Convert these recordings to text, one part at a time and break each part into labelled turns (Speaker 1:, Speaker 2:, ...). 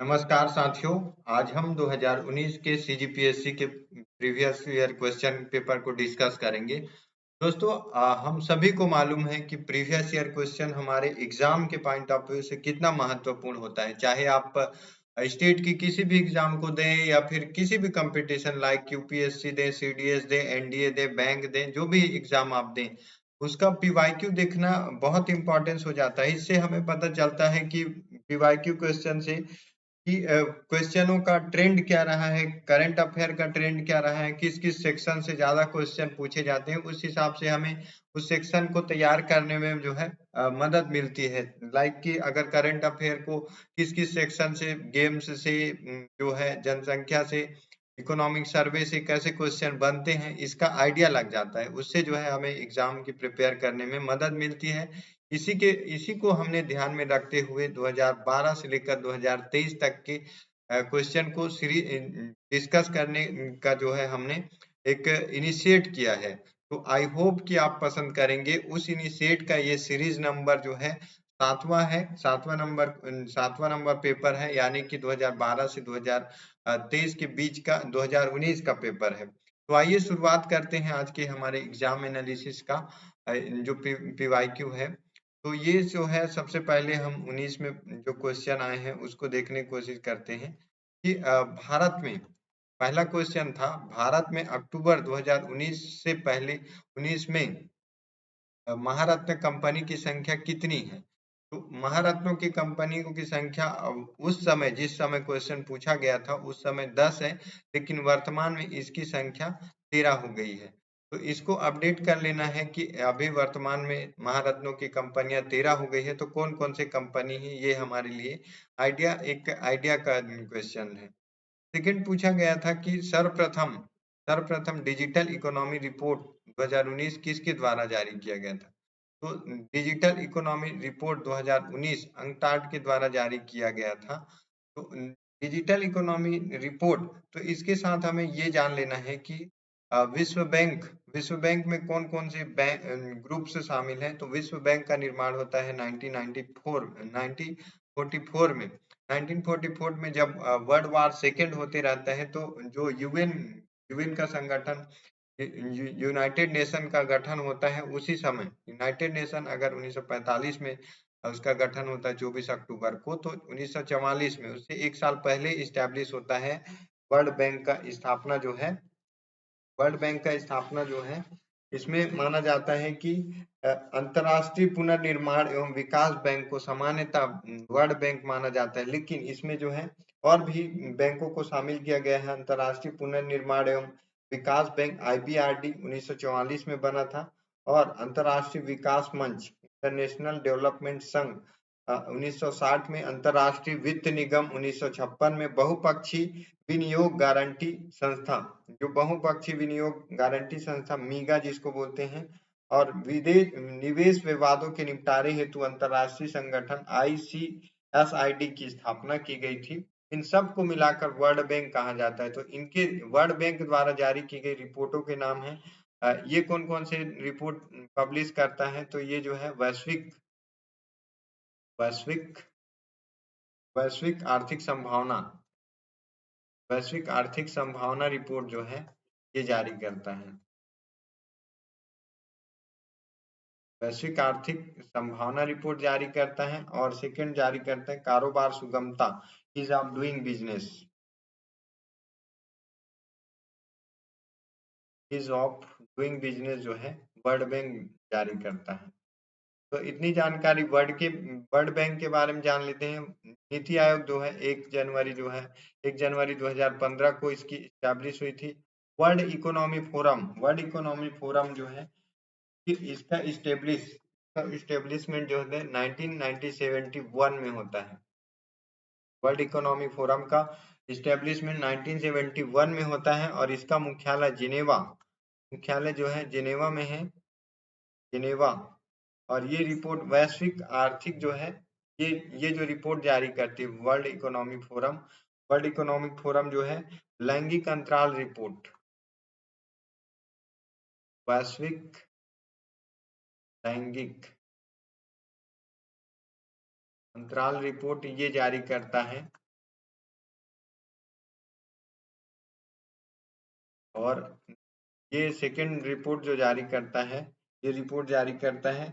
Speaker 1: नमस्कार साथियों। आज हम 2019 के सीजीपीएससी के प्रीवियस ईयर क्वेश्चन पेपर को डिस्कस करेंगे। दोस्तों, हम सभी को मालूम है कि प्रीवियस ईयर क्वेश्चन हमारे एग्जाम के पॉइंट ऑफ व्यू से कितना महत्वपूर्ण होता है। चाहे आप स्टेट की किसी भी एग्जाम को दें या फिर किसी भी कंपटीशन लाइक यूपीएससी दें, सीडीएस दें, एनडीए दें, बैंक दें, जो भी एग्जाम आप दें, उसका पीवाईक्यू देखना बहुत इंपॉर्टेंस हो जाता है। इससे हमें पता चलता है कि पीवाईक्यू क्वेश्चन से कि क्वेश्चनों का ट्रेंड क्या रहा है, करंट अफेयर का ट्रेंड क्या रहा है, किस किस सेक्शन से ज्यादा क्वेश्चन पूछे जाते हैं। उस हिसाब से हमें उस सेक्शन को तैयार करने में जो है मदद मिलती है। लाइक कि अगर करंट अफेयर को किस किस सेक्शन से, गेम्स से, जो है जनसंख्या से, इकोनॉमिक सर्वे से कैसे क्वेश्चन बनते हैं, इसका आइडिया लग जाता है। उससे जो है हमें एग्जाम की प्रिपेयर करने में मदद मिलती है। इसी को हमने ध्यान में रखते हुए 2012 से लेकर 2023 तक के क्वेश्चन को डिस्कस करने का जो है हमने एक इनिशिएट किया है। तो आई होप कि आप पसंद करेंगे। उस इनिशिएट का ये सीरीज नंबर जो है सातवां है। सातवां नंबर पेपर है, यानी कि 2012 से 2023 के बीच का 2019 का पेपर है। तो आइए शुरुआत करते हैं आज के हमारे एग्जाम एनालिसिस का। जो पीवाईक्यू है, तो ये जो है सबसे पहले हम 19 में जो क्वेश्चन आए हैं उसको देखने की कोशिश करते हैं कि भारत में पहला क्वेश्चन था, भारत में अक्टूबर 2019 से पहले 19 में महारत्न कंपनी की संख्या कितनी है। तो महारत्नों की कंपनियों की संख्या उस समय, जिस समय क्वेश्चन पूछा गया था, उस समय 10 है, लेकिन वर्तमान में इसकी संख्या 13 हो गई है। तो इसको अपडेट कर लेना है कि अभी वर्तमान में महारत्नों की कंपनियां 13 हो गई है, तो कौन कौन से कंपनी है, ये हमारे लिए एक आइडिया का क्वेश्चन है। सेकंड पूछा गया था कि सर्वप्रथम सर्वप्रथम डिजिटल इकोनॉमी रिपोर्ट 2019 किसके द्वारा जारी किया गया था। तो डिजिटल इकोनॉमी रिपोर्ट 2019 अंकटाड के द्वारा जारी किया गया था। तो डिजिटल इकोनॉमी रिपोर्ट, तो इसके साथ हमें ये जान लेना है कि विश्व बैंक में कौन कौन से बैंक ग्रुप से शामिल है। तो विश्व बैंक का निर्माण होता है 1944 में। 1944 में जब वर्ल्ड वार सेकेंड होते रहता है, तो जो यूएन का संगठन, यूनाइटेड नेशन का गठन होता है उसी समय। यूनाइटेड नेशन अगर 1945 में उसका गठन होता है 24 अक्टूबर को, तो 1944 में, उससे एक साल पहले इस्टेब्लिश होता है वर्ल्ड बैंक का स्थापना जो है। वर्ल्ड बैंक का स्थापना जो है, इसमें माना जाता है कि अंतरराष्ट्रीय पुनर्निर्माण एवं विकास बैंक को सामान्यतः वर्ल्ड बैंक माना जाता है, लेकिन इसमें जो है और भी बैंकों को शामिल किया गया है। अंतरराष्ट्रीय पुनर्निर्माण एवं विकास बैंक IBRD 1944 में बना था, और अंतरराष्ट्रीय विकास मंच इंटरनेशनल डेवलपमेंट संघ 1960 में, अंतरराष्ट्रीय वित्त निगम 1956 में, बहुपक्षीय विनियोग गारंटी संस्था, जो बहुपक्षीय विनियोग गारंटी संस्था मीगा जिसको बोलते हैं, और विदेश निवेश विवादों के निपटारे हेतु अंतरराष्ट्रीय संगठन ICSID की स्थापना की गई थी। इन सब को मिलाकर वर्ल्ड बैंक कहा जाता है। तो इनके वर्ल्ड बैंक द्वारा जारी की गई रिपोर्टों के नाम है। ये कौन कौन से रिपोर्ट पब्लिश करता है, तो ये जो है वैश्विक वैश्विक आर्थिक संभावना वैश्विक आर्थिक संभावना रिपोर्ट जो है ये जारी करता है। वैश्विक आर्थिक संभावना रिपोर्ट जारी करता है। और सेकंड जारी करता है कारोबार सुगमता, ease of doing business, ease of doing business जो है वर्ल्ड बैंक जारी करता है। तो इतनी जानकारी वर्ल्ड बैंक के बारे में जान लेते हैं। नीति आयोग जो है 1 जनवरी 2015 को इसकी स्टैब्लिश हुई थी। वर्ल्ड इकोनॉमी फोरम जो है कि इसका इस्टेब्लिशमेंट जो है 1971 में होता है। वर्ल्ड इकोनॉमी फोरम का इस्टेब्लिशमेंट 1971 में होता है, और इसका मुख्यालय जो है जिनेवा में है, जिनेवा। और ये रिपोर्ट वैश्विक आर्थिक जो है, ये जो रिपोर्ट जारी करती है वर्ल्ड इकोनॉमिक फोरम जो है, लैंगिक अंतराल रिपोर्ट, वैश्विक लैंगिक अंतराल रिपोर्ट ये जारी करता है और ये सेकंड रिपोर्ट जो जारी करता है, ये रिपोर्ट जारी करता है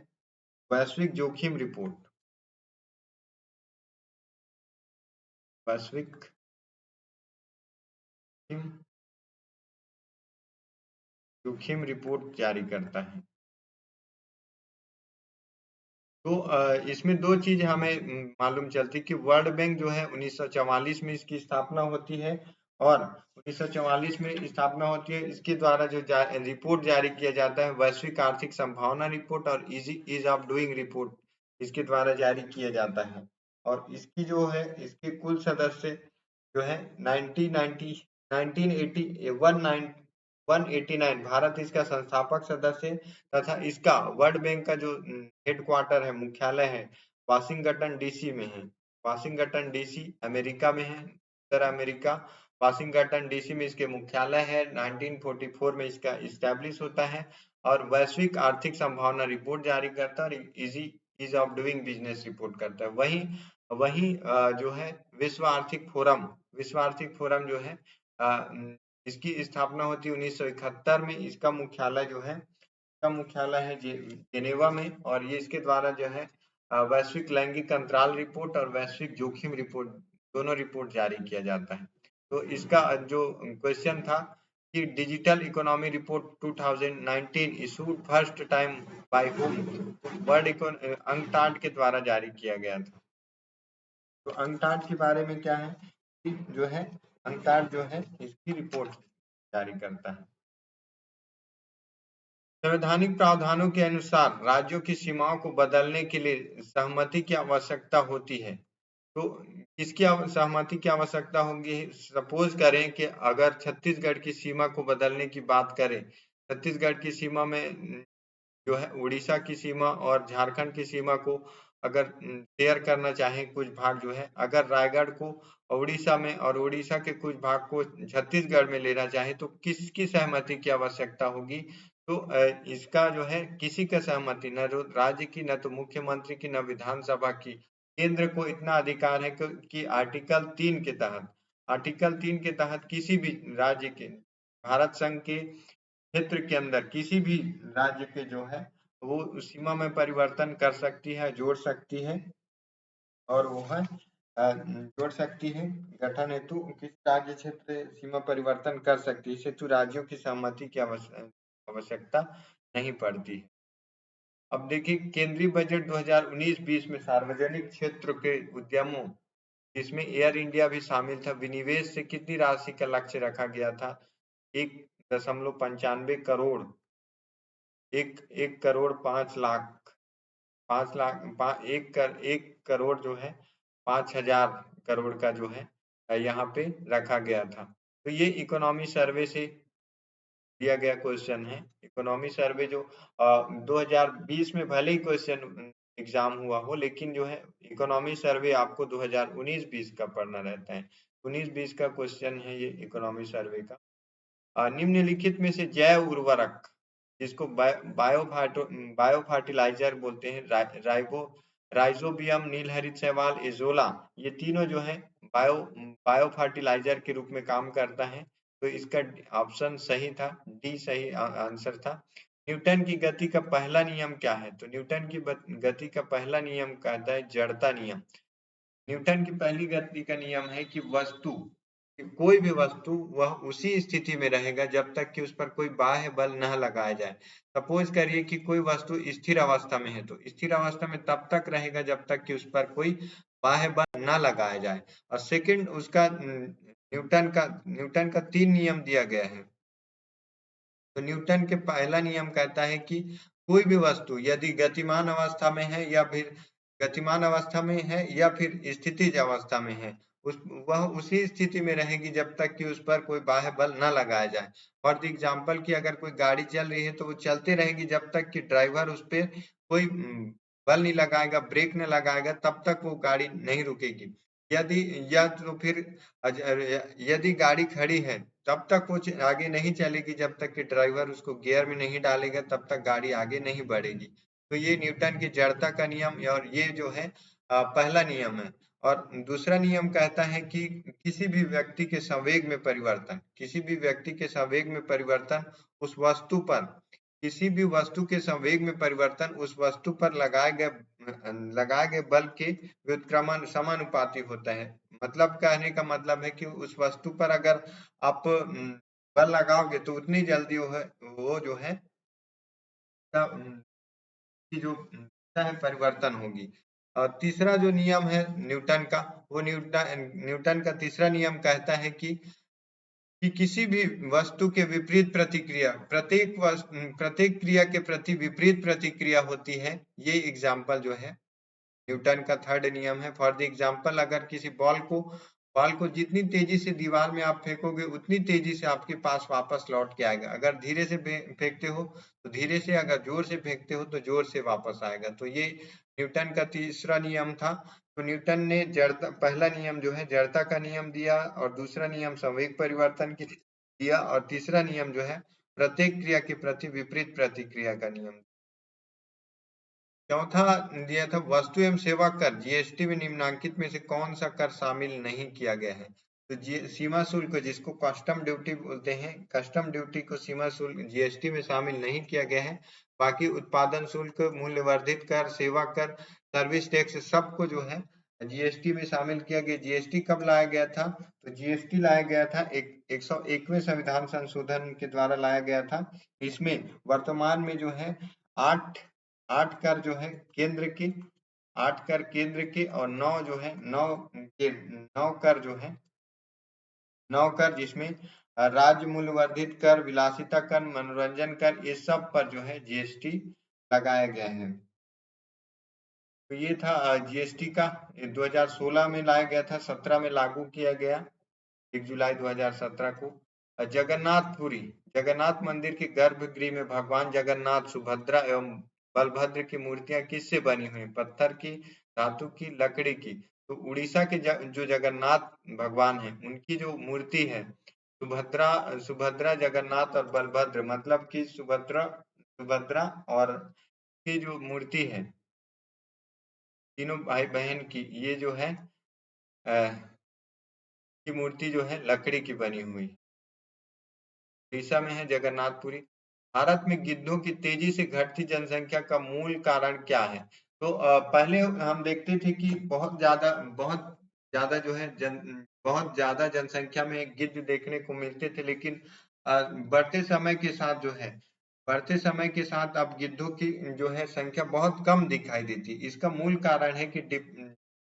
Speaker 1: वैश्विक जोखिम रिपोर्ट। वैश्विक जोखिम रिपोर्ट जारी करता है। तो इसमें दो चीज हमें मालूम चलती कि वर्ल्ड बैंक जो है 1944 में इसकी स्थापना होती है, और 1944 में स्थापना होती है। इसके द्वारा जो रिपोर्ट जारी किया जाता है वैश्विक आर्थिक संभावना रिपोर्ट और ईज ऑफ डूइंग रिपोर्ट, इसके द्वारा जारी किया जाता है। और इसकी जो है इसके कुल सदस्य जो है 1990 1980 189, भारत इसका संस्थापक सदस्य है, तथा इसका वर्ल्ड बैंक का जो हेडक्वार्टर है, मुख्यालय है, वाशिंगटन डीसी में है। वाशिंगटन डीसी अमेरिका में है, उत्तर अमेरिका। वाशिंगटन डीसी में इसके मुख्यालय है। 1944 में इसका इस्टेब्लिश होता है और वैश्विक आर्थिक संभावना रिपोर्ट जारी करता है और ease of doing business report करता है। वही वही जो है विश्व आर्थिक फोरम जो है इसकी स्थापना होती है 1971 में। इसका मुख्यालय जो है जेनेवा में, और ये इसके द्वारा जो है वैश्विक लैंगिक अंतराल रिपोर्ट और वैश्विक जोखिम रिपोर्ट, दोनों रिपोर्ट जारी किया जाता है। तो इसका जो क्वेश्चन था कि digital economy report 2019 issued first time by whom, world UNCTAD के द्वारा जारी किया गया था। तो अंकटाड के बारे में क्या है कि जो है अंकटाड जो है इसकी रिपोर्ट जारी करता है। संवैधानिक प्रावधानों के अनुसार राज्यों की सीमाओं को बदलने के लिए सहमति की आवश्यकता होती है। तो किसकी सहमति की आवश्यकता होगी? सपोज करें कि अगर छत्तीसगढ़ की सीमा को बदलने की बात करें, छत्तीसगढ़ की सीमा में जो है उड़ीसा की सीमा और झारखंड की सीमा को अगर शेयर करना चाहे, कुछ भाग जो है अगर रायगढ़ को उड़ीसा में और उड़ीसा के कुछ भाग को छत्तीसगढ़ में लेना चाहे तो किसकी सहमति की आवश्यकता होगी? तो इसका जो है किसी का सहमति, न राज्य की, न तो मुख्यमंत्री की, न विधानसभा की। केंद्र को इतना अधिकार है कि आर्टिकल 3 के तहत किसी भी राज्य के, भारत संघ के क्षेत्र के अंदर किसी भी राज्य के जो है वो सीमा में परिवर्तन कर सकती है, जोड़ सकती है, और वो है जोड़ सकती है गठन हेतु किस राज्य क्षेत्र सीमा परिवर्तन कर सकती है। इस हेतु राज्यों की सहमति की आवश्यकता नहीं पड़ती। अब देखिए केंद्रीय बजट 2019-20 में सार्वजनिक क्षेत्र के उद्यमों, जिसमें एयर इंडिया भी शामिल था, विनिवेश से कितनी राशि का लक्ष्य रखा गया था? 1.95 करोड़, 1 करोड़ 5 लाख, 1 करोड़ जो है 5,000 करोड़ का जो है यहाँ पे रखा गया था। तो ये इकोनॉमी सर्वे से दिया गया क्वेश्चन है। इकोनॉमी सर्वे जो 2020 में भले ही क्वेश्चन एग्जाम हुआ हो, लेकिन जो है इकोनॉमी सर्वे आपको 2019-20 का पढ़ना रहता है। 19-20 का क्वेश्चन है ये इकोनॉमी सर्वे का। निम्नलिखित में से जैव उर्वरक, जिसको बायो फर्टिलाइजर बोलते हैं, राइजोबियम, नीलहरित शैवाल, एजोला, ये तीनों जो है बायो फर्टिलाइजर के रूप में काम करता है। तो इसका ऑप्शन सही था, डी सही आंसर था। न्यूटन की गति का पहला नियम क्या है? तो न्यूटन की गति का पहला नियम कहता है जड़ता नियम। न्यूटन की पहली गति का नियम है कि कोई भी वस्तु वह उसी स्थिति में रहेगा जब तक कि उस पर कोई बाह्य बल न लगाया जाए। सपोज करिए कि कोई वस्तु स्थिर अवस्था में है, तो स्थिर अवस्था में तब तक रहेगा जब तक कि उस पर कोई बाह्य बल न लगाया जाए। और सेकंड उसका न्यूटन का 3 नियम दिया गया है। तो न्यूटन के पहला नियम कहता है कि कोई भी वस्तु यदि गतिमान अवस्था में है या फिर स्थितिज अवस्था में है, वह उसी स्थिति में रहेगी जब तक कि उस पर कोई बाह्य बल न लगाया जाए। फॉर द एग्जाम्पल कि अगर कोई गाड़ी चल रही है तो वो चलते रहेगी जब तक कि ड्राइवर उस पर कोई बल नहीं लगाएगा, ब्रेक नहीं लगाएगा, तब तक वो गाड़ी नहीं रुकेगी। यदि या तो फिर यदि गाड़ी खड़ी है तब तक वो आगे नहीं चलेगी जब तक कि ड्राइवर उसको गियर में नहीं डालेगा, तब तक गाड़ी आगे नहीं बढ़ेगी। तो ये न्यूटन की जड़ता का नियम और ये जो है पहला नियम है। और दूसरा नियम कहता है कि किसी भी व्यक्ति के संवेग में परिवर्तन, किसी भी व्यक्ति के संवेग में परिवर्तन उस वस्तु पर, किसी भी वस्तु के संवेग में परिवर्तन उस वस्तु पर लगाए गए बल के व्युत्क्रमण समानुपाती होता है। मतलब कहने का मतलब है कि उस वस्तु पर अगर आप बल लगाओगे तो उतनी जल्दी वो जो है की जो दिशा है परिवर्तन होगी। और तीसरा जो नियम है न्यूटन का, वो न्यूटन का तीसरा नियम कहता है कि किसी भी वस्तु के विपरीत प्रतिक्रिया, प्रत्येक क्रिया के प्रति विपरीत प्रतिक्रिया होती है। ये एग्जाम्पल जो है न्यूटन का थर्ड नियम है। फॉर द एग्जाम्पल, अगर किसी बॉल को जितनी तेजी से दीवार में आप फेंकोगे उतनी तेजी से आपके पास वापस लौट के आएगा। अगर धीरे से फेंकते हो तो धीरे से, अगर जोर से फेंकते हो तो जोर से वापस आएगा। तो ये न्यूटन का तीसरा नियम था। तो न्यूटन ने जड़ता, पहला नियम जो है जड़ता का नियम दिया, और दूसरा नियम संवेग परिवर्तन की दिया, और तीसरा नियम जो है प्रत्येक क्रिया के प्रति विपरीत प्रतिक्रिया का नियम। चौथा दिया था वस्तु एवं सेवा कर, जीएसटी में निम्नांकित में से कौन सा कर शामिल नहीं किया गया है? तो सीमा शुल्क, जिसको कस्टम ड्यूटी बोलते हैं, कस्टम ड्यूटी को सीमा शुल्क जीएसटी में शामिल नहीं किया गया है। बाकी उत्पादन शुल्क, मूल्य वर्धित कर, सेवा कर, सर्विस टैक्स, सबको जो है जीएसटी में शामिल किया गया। जीएसटी कब लाया गया था? तो जीएसटी लाया गया था 101वें संविधान संशोधन के द्वारा लाया गया था। इसमें वर्तमान में जो है 8 कर जो है केंद्र की, 8 कर केंद्र के, और 9 जो है 9 कर जो है 9 कर, जिसमें राज्य मूल्य वर्धित कर, विलासिता कर, मनोरंजन कर, ये सब पर जो है जीएसटी लगाया गया है। तो ये था जीएसटी का। 2016 में लाया गया था, 17 में लागू किया गया, 1 जुलाई 2017 को। जगन्नाथपुरी, जगन्नाथ मंदिर के गर्भगृह में भगवान जगन्नाथ, सुभद्रा एवं बलभद्र की मूर्तियां किससे बनी हुई? पत्थर की, धातु की, लकड़ी की? तो उड़ीसा के जो जगन्नाथ भगवान है उनकी जो मूर्ति है, सुभद्रा सुभद्रा जगन्नाथ और बलभद्र, मतलब कि सुभद्रा सुभद्रा और की जो मूर्ति है, तीनों भाई बहन की, ये जो है की मूर्ति जो है लकड़ी की बनी हुई, उड़ीसा में है जगन्नाथपुरी। भारत में गिद्धों की तेजी से घटती जनसंख्या का मूल कारण क्या है? तो पहले हम देखते थे कि बहुत ज्यादा जो है बहुत ज्यादा जनसंख्या में गिद्ध देखने को मिलते थे, लेकिन बढ़ते समय के साथ जो है, बढ़ते समय के साथ अब गिद्धों की जो है संख्या बहुत कम दिखाई देती है। इसका मूल कारण है कि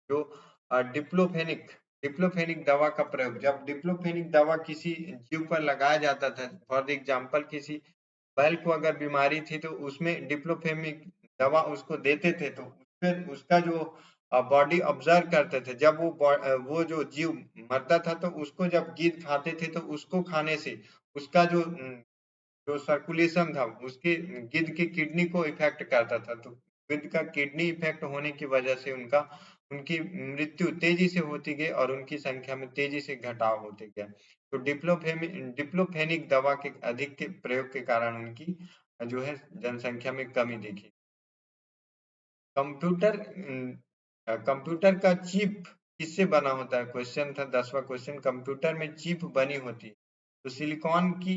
Speaker 1: जो डिप्लोफेनिक डिप्लोफेनिक दवा का प्रयोग, जब डिप्लोफेनिक दवा किसी जीव पर लगाया जाता था, फॉर एग्जाम्पल किसी बैल को अगर बीमारी थी तो उसमें डिप्लोफेमिक दवा उसको देते थे, तो उसमें उसका जो बॉडी ऑब्जर्व करते थे, जब वो जो जीव मरता था तो उसको जब गिद्ध खाते थे तो उसको खाने से उसका जो सर्कुलेशन था उसके गिद्ध की किडनी को इफेक्ट करता था। तो गिद्ध का किडनी इफेक्ट होने की वजह से उनकी मृत्यु तेजी से होती गई और उनकी संख्या में तेजी से घटाव होते गया। तो डिप्लोफेनिक दवा के अधिक के प्रयोग के कारण उनकी जो है जनसंख्या में कमी देखी। कंप्यूटर कंप्यूटर का चिप किससे बना होता है? क्वेश्चन था, 10वां क्वेश्चन। कंप्यूटर में चिप बनी होती है तो सिलिकॉन की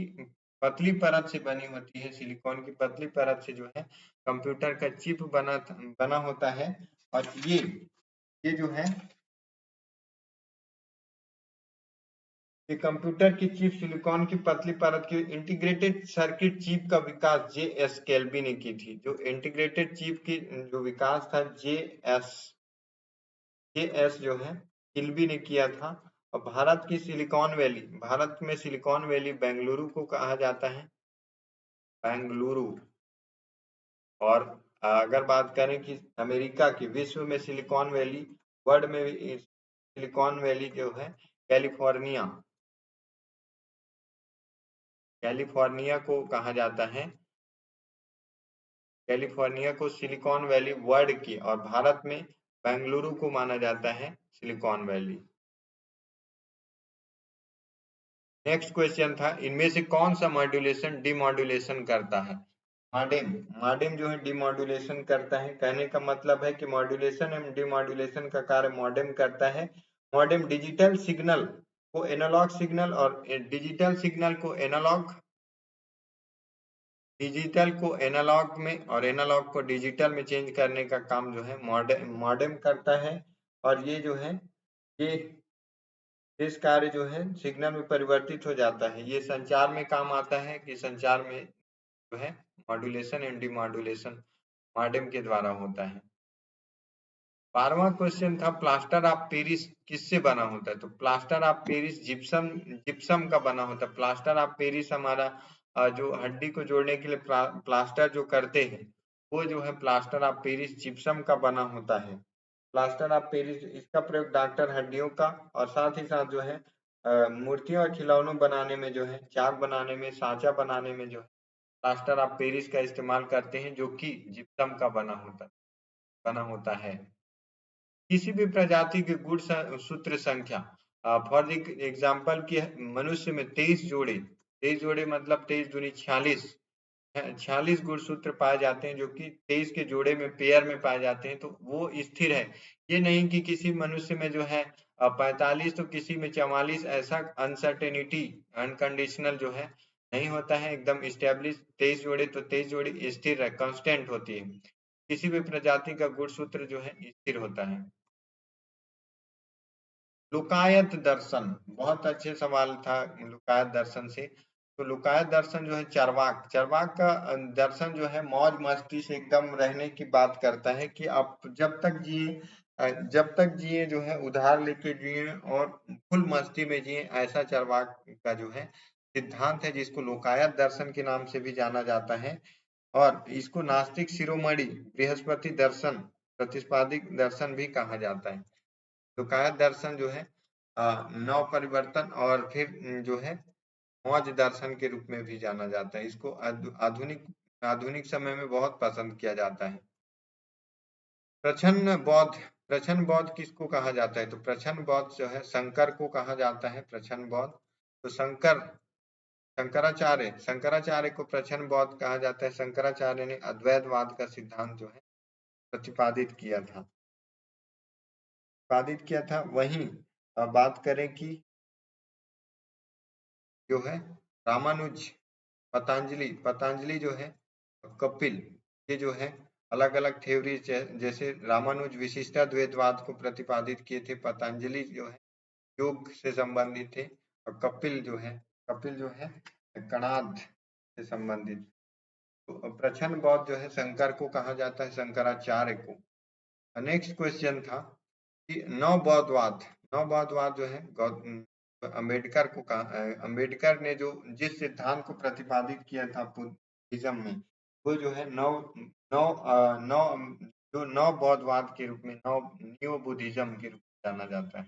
Speaker 1: पतली परत से बनी होती है। सिलिकॉन की पतली परत से जो है कंप्यूटर का चिप बना होता है। और ये जो है ये कंप्यूटर की चिप सिलिकॉन की पतली परत की इंटीग्रेटेड सर्किट चिप का विकास जे.एस. केल्वी ने की थी। जो इंटीग्रेटेड चिप की जो विकास था जे.एस. जो है किल्बी ने किया था। और भारत की सिलिकॉन वैली, भारत में सिलिकॉन वैली बेंगलुरु को कहा जाता है, बेंगलुरु। और अगर बात करें कि अमेरिका की, विश्व में सिलिकॉन वैली, वर्ल्ड में सिलिकॉन वैली जो है कैलिफोर्निया, कैलिफोर्निया को कहा जाता है, कैलिफोर्निया को सिलिकॉन वैली वर्ल्ड की, और भारत में बेंगलुरु को माना जाता है सिलिकॉन वैली। नेक्स्ट क्वेश्चन था, इनमें से कौन सा मॉड्यूलेशन डिमॉड्यूलेशन करता है? मॉडेम मॉडेम जो है डिमॉड्यूलेशन करता है। कहने का मतलब है कि मॉड्यूलेशन एवं डिमॉड्यूलेशन का कार्य मॉडेम करता है। मॉडेम डिजिटल सिग्नल को एनालॉग सिग्नल और डिजिटल को एनालॉग में और एनालॉग को डिजिटल में चेंज करने का काम जो है मॉडेम करता है। और ये जो है ये इस कार्य जो है सिग्नल में परिवर्तित हो जाता है। ये संचार में काम आता है कि संचार में जो है मॉड्यूलेशन एंड डिमॉड्यूलेशन मॉडेम के द्वारा होता है। 12वां क्वेश्चन था प्लास्टर ऑफ पेरिस किससे बना होता है? तो plaster of Paris gypsum gypsum का बना होता है। प्लास्टर ऑफ पेरिस हमारा जो हड्डी को जोड़ने के लिए प्लास्टर जो करते हैं वो जो है प्लास्टर ऑफ पेरिस जिप्सम का बना होता है। प्लास्टर ऑफ पेरिस इसका प्रयोग डॉक्टर हड्डियों का और साथ ही साथ जो है मूर्तियों और खिलौनों बनाने में जो है चाक बनाने में सांचा बनाने में जो है प्लास्टर ऑफ पेरिस का इस्तेमाल करते हैं जो कि जिप्सम का बना होता है। किसी भी प्रजाति के गुण सूत्र संख्या फॉर एग्जाम्पल की मनुष्य में 23 जोड़े मतलब 23 दूनी 46 46 गुणसूत्र पाए जाते हैं जो कि 23 के जोड़े में पेयर में पाए जाते हैं, तो वो स्थिर है। ये नहीं कि किसी मनुष्य में जो है 45 तो किसी में 44, ऐसा अनसर्टेनिटी अनकंडीशनल जो है नहीं होता है। एकदम स्टेब्लिश 23 जोड़े तो 23 जोड़ी स्थिर है, कांस्टेंट होती है। किसी भी प्रजाति का गुणसूत्र जो है स्थिर होता है। लुकायत दर्शन बहुत अच्छे सवाल था लुकायत दर्शन से। तो लुकायत दर्शन जो है चरवाक चरवाक का दर्शन जो है मौज मस्ती से एकदम रहने की बात करता है कि आप जब तक जिए जो है उधार लेके जिए और फुल मस्ती में जिए, ऐसा चरवाक का जो है सिद्धांत है जिसको लोकायत दर्शन के नाम से भी जाना जाता है। और इसको नास्तिक शिरोमणि बृहस्पति दर्शन प्रतिस्पादिक दर्शन भी कहा जाता है। लोकायत दर्शन जो है नव परिवर्तन और फिर जो है मौज दर्शन के रूप में भी जाना जाता है। इसको आधुनिक आधुनिक समय में बहुत पसंद किया जाता है। प्रछन्न बौद्ध किसको कहा जाता है? तो प्रछन्न बौद्ध जो है शंकर को कहा जाता है प्रछन्न बौद्ध। तो शंकराचार्य को प्रछन्न बौद्ध कहा जाता है। शंकराचार्य ने अद्वैतवाद का सिद्धांत जो है प्रतिपादित किया था। वहीं बात करें कि जो है रामानुज पतंजलि जो है कपिल, ये जो है अलग अलग थ्योरी जैसे रामानुज विशिष्टाद्वैतवाद को प्रतिपादित किए थे, पतंजलि जो है योग से संबंधित थे और कपिल जो है कणाद से संबंधित। तो प्रछन्न बौद्ध जो है शंकर को कहा जाता है, शंकराचार्य को। नेक्स्ट क्वेश्चन था कि नवबौद्धवाद जो है अम्बेडकर ने जो जिस सिद्धांत को प्रतिपादित किया था बुद्धिज्म में, वो जो है जो नव बौद्धवाद के रूप में न्यू बुद्धिज्म के रूप में जाना जाता है।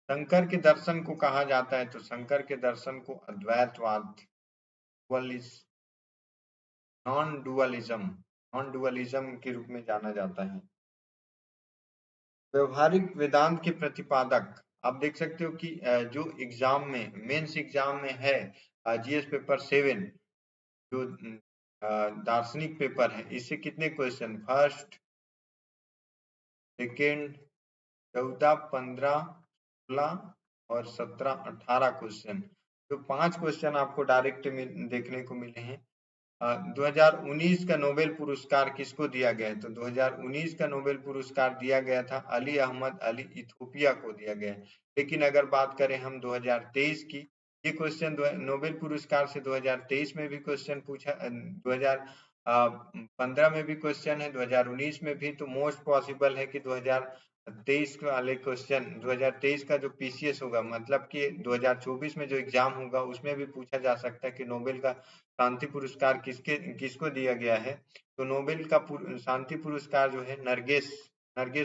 Speaker 1: शंकर के दर्शन को कहा जाता है, तो शंकर के दर्शन को अद्वैतवाद नॉन डुअलिज्म के रूप में जाना जाता है। व्यवहारिक वेदांत के प्रतिपादक आप देख सकते हो कि जो एग्जाम में मेंस एग्जाम में है जीएस पेपर 7 जो दार्शनिक पेपर है, इससे कितने क्वेश्चन फर्स्ट सेकेंड 14 15 16 और 17 18 क्वेश्चन, तो 5 क्वेश्चन आपको डायरेक्ट देखने को मिले हैं। 2019 का नोबेल पुरस्कार किसको दिया गया है? तो 2019 का नोबेल पुरस्कार दिया गया था अली अहमद अली इथोपिया को दिया गया है। लेकिन अगर बात करें हम 2023 की, ये क्वेश्चन नोबेल पुरस्कार से 2023 में भी क्वेश्चन पूछा, 2015 में भी क्वेश्चन है, 2019 में भी, तो मोस्ट पॉसिबल है कि 2023 वाले क्वेश्चन 2023 का जो पीसीएस होगा मतलब कि 2024 में जो एग्जाम होगा उसमें भी पूछा जा सकता है कि नोबेल का शांति पुरस्कार किसको दिया गया है? तो नोबेल का शांति पुरस्कार जो है नरगिस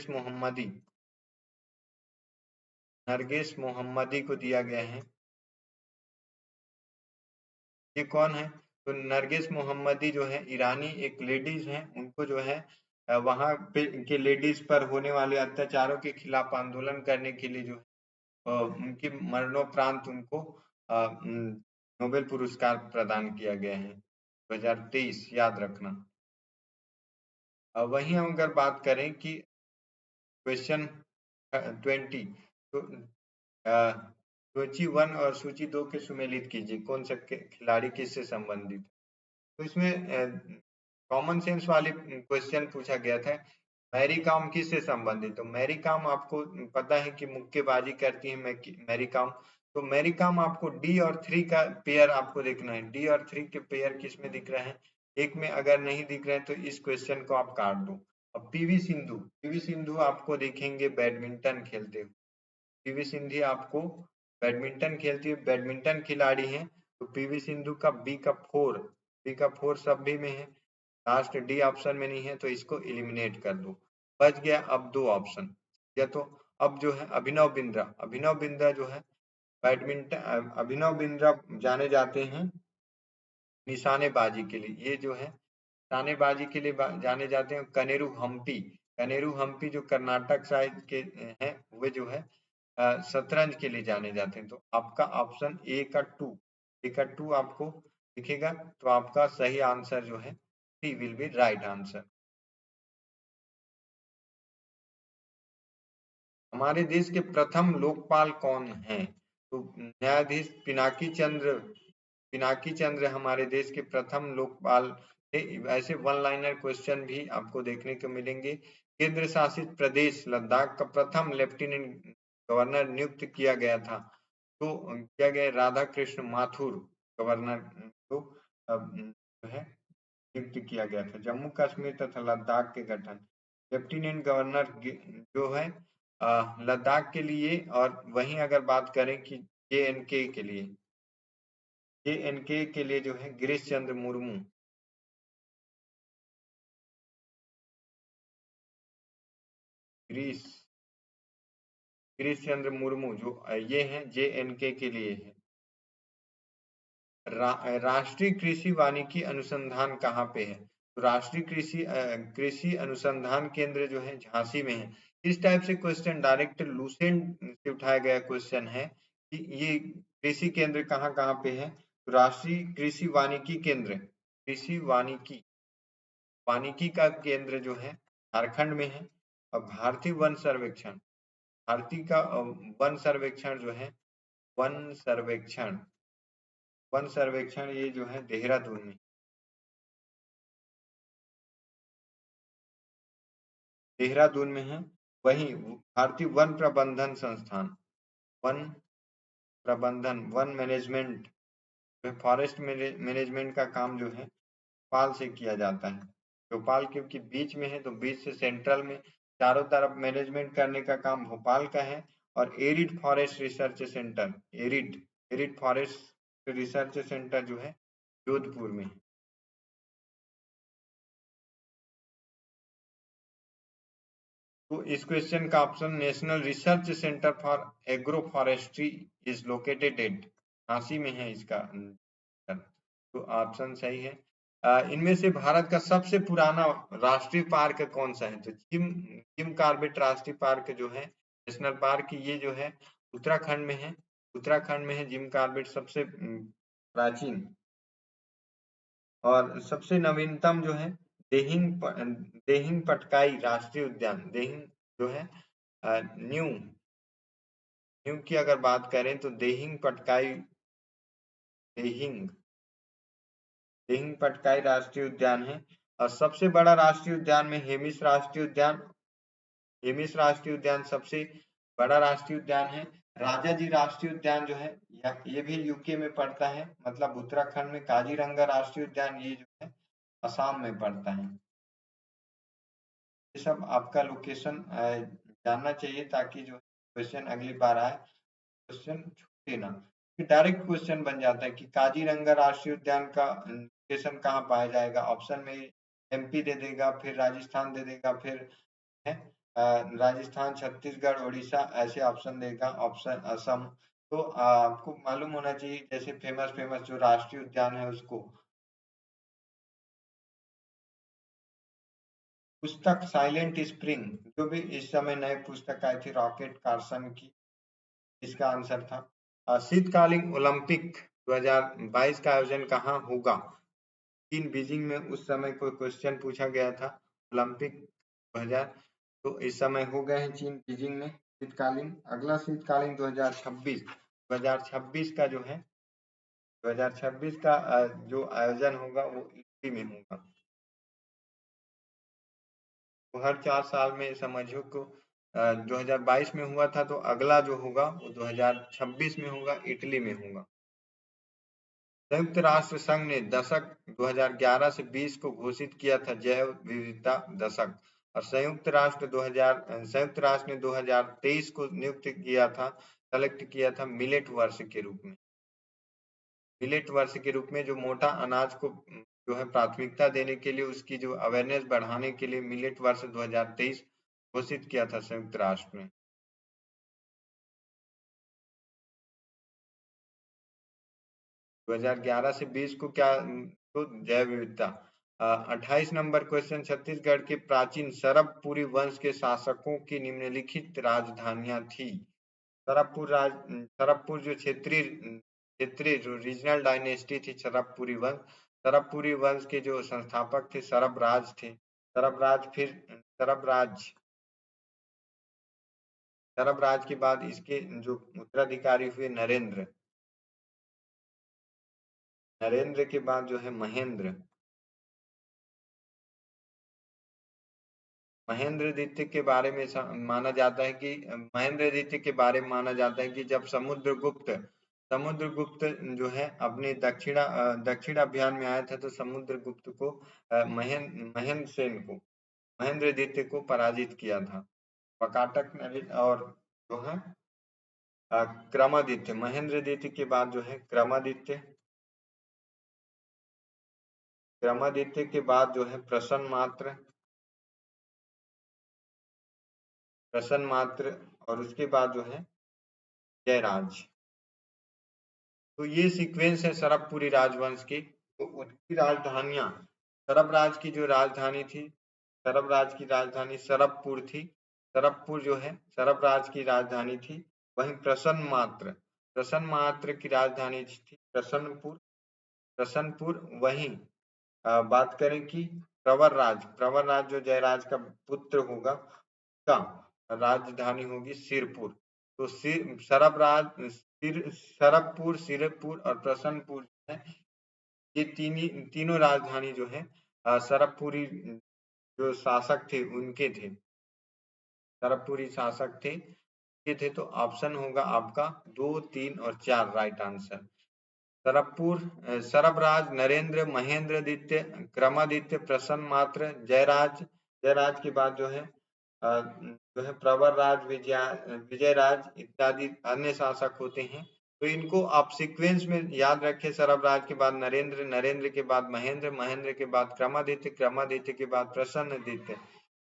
Speaker 1: मोहम्मदी को दिया गया है। ये कौन है? तो नरगिस मोहम्मदी जो है ईरानी एक लेडीज हैं, उनको जो है वहां पे के लेडीज पर होने वाले अत्याचारों के खिलाफ आंदोलन करने के लिए जो उनके मरणोपरांत उनको नोबेल पुरस्कार प्रदान किया गया है। 2023 याद रखना। वहीं हम अगर बात करें कि क्वेश्चन 20, तो सूची 1 और सूची 2 के सुमेलित कीजिए, कौन सा खिलाड़ी किससे संबंधित। तो इसमें कॉमन सेंस वाले क्वेश्चन पूछा गया था, मैरी कॉम किससे संबंधित। तो मैरी कॉम आपको पता है कि मुक्केबाजी करती है मैरी कॉम। तो मैरी कॉम आपको डी और 3 का पेयर आपको देखना है, डी और 3 के पेयर किस में दिख रहे हैं, एक में अगर नहीं दिख रहे हैं तो इस क्वेश्चन को आप काट दो। अब पीवी सिंधु आपको देखेंगे बैडमिंटन खेलते हुए, पीवी सिंधु आपको बैडमिंटन खेलती है, बैडमिंटन खिलाड़ी हैं। तो पीवी सिंधु का बी का फोर सब भी में है, लास्ट डी ऑप्शन में नहीं है, तो इसको एलिमिनेट कर दो। बच गया अब 2 ऑप्शन, या तो अब जो है अभिनव बिंद्रा जो है बैडमिंटन, अभिनव बिंद्रा जाने जाते हैं निशानेबाजी के लिए, ये जो है निशानेबाजी के लिए जाने जाते हैं। कनेरू हम्पी जो कर्नाटक साइड के हैं, वे जो है शतरंज के लिए जाने जाते हैं। तो आपका ऑप्शन ए का टू आपको दिखेगा, तो आपका सही आंसर जो है सी विल बी राइट आंसर। हमारे देश के प्रथम लोकपाल कौन हैं। तो न्यायाधीश पिनाकी चंद्र हमारे देश के प्रथम लोकपाल थे। ऐसे वन लाइनर क्वेश्चन भी आपको देखने को मिलेंगे। केंद्र शासित प्रदेश लद्दाख का प्रथम लेफ्टिनेंट गवर्नर नियुक्त किया गया था, तो किया गया राधा कृष्ण माथुर गवर्नर को जो है नियुक्त किया गया था। जम्मू कश्मीर तथा लद्दाख के गठन, लेफ्टिनेंट गवर्नर जो है लद्दाख के लिए, और वहीं अगर बात करें कि जे एन के लिए जो है गिरीश चंद्र मुर्मू। गिरीश गिरीश चंद्र मुर्मू जो ये है जे एन के लिए है। राष्ट्रीय कृषि वानिकी अनुसंधान कहाँ पे है। तो राष्ट्रीय कृषि अनुसंधान केंद्र जो है झांसी में है। इस टाइप से क्वेश्चन डायरेक्ट लूसेंट से उठाया गया क्वेश्चन है कि ये कृषि केंद्र कहाँ कहाँ पे है। तो राष्ट्रीय कृषि वानिकी का केंद्र जो है झारखंड में है। और भारतीय का वन सर्वेक्षण जो है वन सर्वेक्षण ये जो है देहरादून में है। वहीं भारतीय one one management, forest management का काम जो है भोपाल से किया जाता है। भोपाल क्योंकि बीच में है, तो बीच से सेंट्रल में चारों तरफ मैनेजमेंट करने का काम भोपाल का है। और एरिड फॉरेस्ट रिसर्च सेंटर जो है जोधपुर में है। तो इस क्वेश्चन का option national research centre for agro forestry is located at, Jhansi में है इसका तो ऑप्शन सही है। इनमें से भारत का सबसे पुराना राष्ट्रीय पार्क कौन सा है। तो जिम कॉर्बेट राष्ट्रीय पार्क जो है नेशनल पार्क, ये जो है उत्तराखंड में है जिम कॉर्बेट सबसे प्राचीन। और सबसे नवीनतम जो है देहिंग पटकाई राष्ट्रीय उद्यान, देहिंग जो है न्यू न्यू की अगर बात करें तो देहिंग देहिंग पटकाई राष्ट्रीय उद्यान है। और सबसे बड़ा राष्ट्रीय उद्यान में हेमिस राष्ट्रीय उद्यान सबसे बड़ा राष्ट्रीय उद्यान है। राजा जी राष्ट्रीय उद्यान जो है ये भी यूके में पड़ता है, मतलब उत्तराखंड में। काजीरंगा राष्ट्रीय उद्यान ये जो है असम में पड़ता है। ये सब आपका लोकेशन जानना चाहिए, ताकि जो क्वेश्चन अगली बार आए क्वेश्चन छूटे ना। डायरेक्ट क्वेश्चन बन जाता है कि काजीरंगा राष्ट्रीय उद्यान का लोकेशन कहाँ पाया जाएगा। ऑप्शन में एमपी दे देगा, फिर राजस्थान दे देगा, फिर है राजस्थान, छत्तीसगढ़, उड़ीसा, ऐसे ऑप्शन देगा, ऑप्शन असम। तो आपको मालूम होना चाहिए जैसे फेमस जो राष्ट्रीय उद्यान है उसको। पुस्तक साइलेंट स्प्रिंग, जो भी इस समय नए पुस्तक आई थी रॉकेट कार्सन की, इसका आंसर था। शीतकालीन ओलंपिक 2022 का आयोजन कहाँ होगा। चीन बीजिंग में उस समय कोई क्वेश्चन पूछा गया था ओलंपिक 2000, तो इस समय हो गए हैं चीन बीजिंग में शीतकालीन। अगला शीतकालीन 2026 का जो है 2026 का जो आयोजन होगा वो इटली में होगा। तो हर 4 साल में समझो को 2022 में हुआ था, तो अगला जो होगा वो 2026 में होगा, इटली में होगा। संयुक्त राष्ट्र संघ ने दशक 2011 से 20 को घोषित किया था जैव विविधता दशक, और संयुक्त राष्ट्र ने 2023 को नियुक्त किया था, सेलेक्ट किया था मिलेट वर्ष के रूप में। मिलेट वर्ष के रूप में जो मोटा अनाज को जो है प्राथमिकता देने के लिए, उसकी जो अवेयरनेस बढ़ाने के लिए मिलेट वर्ष 2023 घोषित किया था संयुक्त राष्ट्र ने। 2011 से 20 को क्या, तो जैव विविधता। 28 नंबर क्वेश्चन, छत्तीसगढ़ के प्राचीन सरबपुरी वंश के शासकों की निम्नलिखित राजधानियां थी। सरबपुर जो क्षेत्रीय जो रीजनल डायनेस्टी थी सरबपुरी वंश, सरबपुरी वंश के जो संस्थापक थे सरबराज थे। सरबराज के बाद इसके जो उत्तराधिकारी हुए नरेंद्र के बाद जो है महेंद्र द्वितीय के बारे में माना जाता है कि जब समुद्रगुप्त जो है अपने दक्षिण अभियान में आया था, तो समुद्रगुप्त को महेंद्र द्वितीय को पराजित किया था। पकाटक नरेश और जो है क्रमादित्य, महेंद्र द्वितीय के बाद जो है क्रमादित्य के बाद जो है प्रसन्न मात्र, और उसके बाद जो है जयराज। तो ये सीक्वेंस है सरबपुरी राजवंश की। तो उनकी राजधानियां, सरबराज की जो राजधानी थी, सरबराज की राजधानी सरबपुर थी। सरबपुर जो है सरबराज की राजधानी थी। वहीं प्रसन्न मात्र की राजधानी थी प्रसन्नपुर। वहीं बात करें कि प्रवर राज जो जयराज का पुत्र होगा, का राजधानी होगी सिरपुर। तो सरबपुर, सिरपुर और प्रसन्नपुर है, ये तीनों राजधानी जो है सरबपुरी जो शासक थे उनके थे, सरबपुरी शासक थे। तो ऑप्शन होगा आपका 2, 3 और 4 राइट आंसर। सरबराज, नरेंद्र, महेंद्र द्वितीय, क्रमादित्य, प्रसन्न मात्र, जयराज के बाद जो है प्रवर राज, विजय राज इत्यादि अन्य शासक होते हैं। तो इनको आप सीक्वेंस में याद रखें। सरबराज के बाद नरेंद्र के बाद महेंद्र के बाद क्रमादित्य के बाद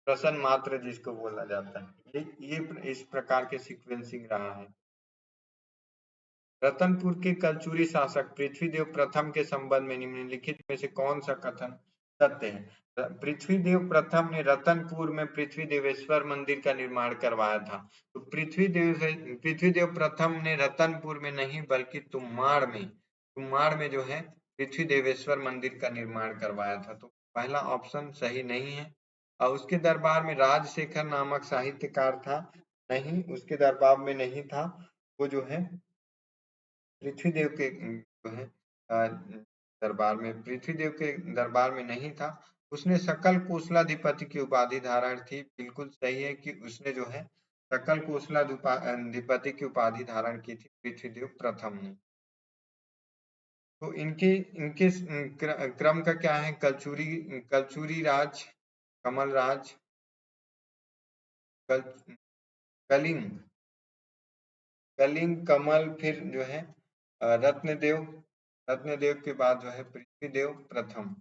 Speaker 1: प्रसन्न मात्र जिसको बोला जाता है। ये इस प्रकार के सीक्वेंसिंग रहा है। रतनपुर के कलचुरी शासक पृथ्वीदेव प्रथम के संबंध में निम्नलिखित में से कौन सा कथन सत्य है। पृथ्वीदेव प्रथम ने रतनपुर में पृथ्वी देवेश्वर मंदिर का निर्माण करवाया था। तो पृथ्वीदेव प्रथम ने रतनपुर में नहीं बल्कि तुम्माड़ में जो है पृथ्वी देवेश्वर मंदिर का निर्माण करवाया था। तो पहला ऑप्शन सही नहीं है। और उसके दरबार में राजशेखर नामक साहित्यकार था, नहीं, उसके दरबार में नहीं था। वो जो है पृथ्वीदेव के जो है पृथ्वीदेव के दरबार में नहीं था। उसने सकल कोसलाधिपति की उपाधि धारण थी। बिल्कुल सही है कि उसने जो है सकल कोसलाधिपति की उपाधि धारण की थी पृथ्वीदेव प्रथम ने। तो इनके इनके क्रम का क्या है, कलचुरी राज, कमल राज, कलिंग, कमल, फिर जो है रत्नदेव के बाद जो है पृथ्वीदेव प्रथम।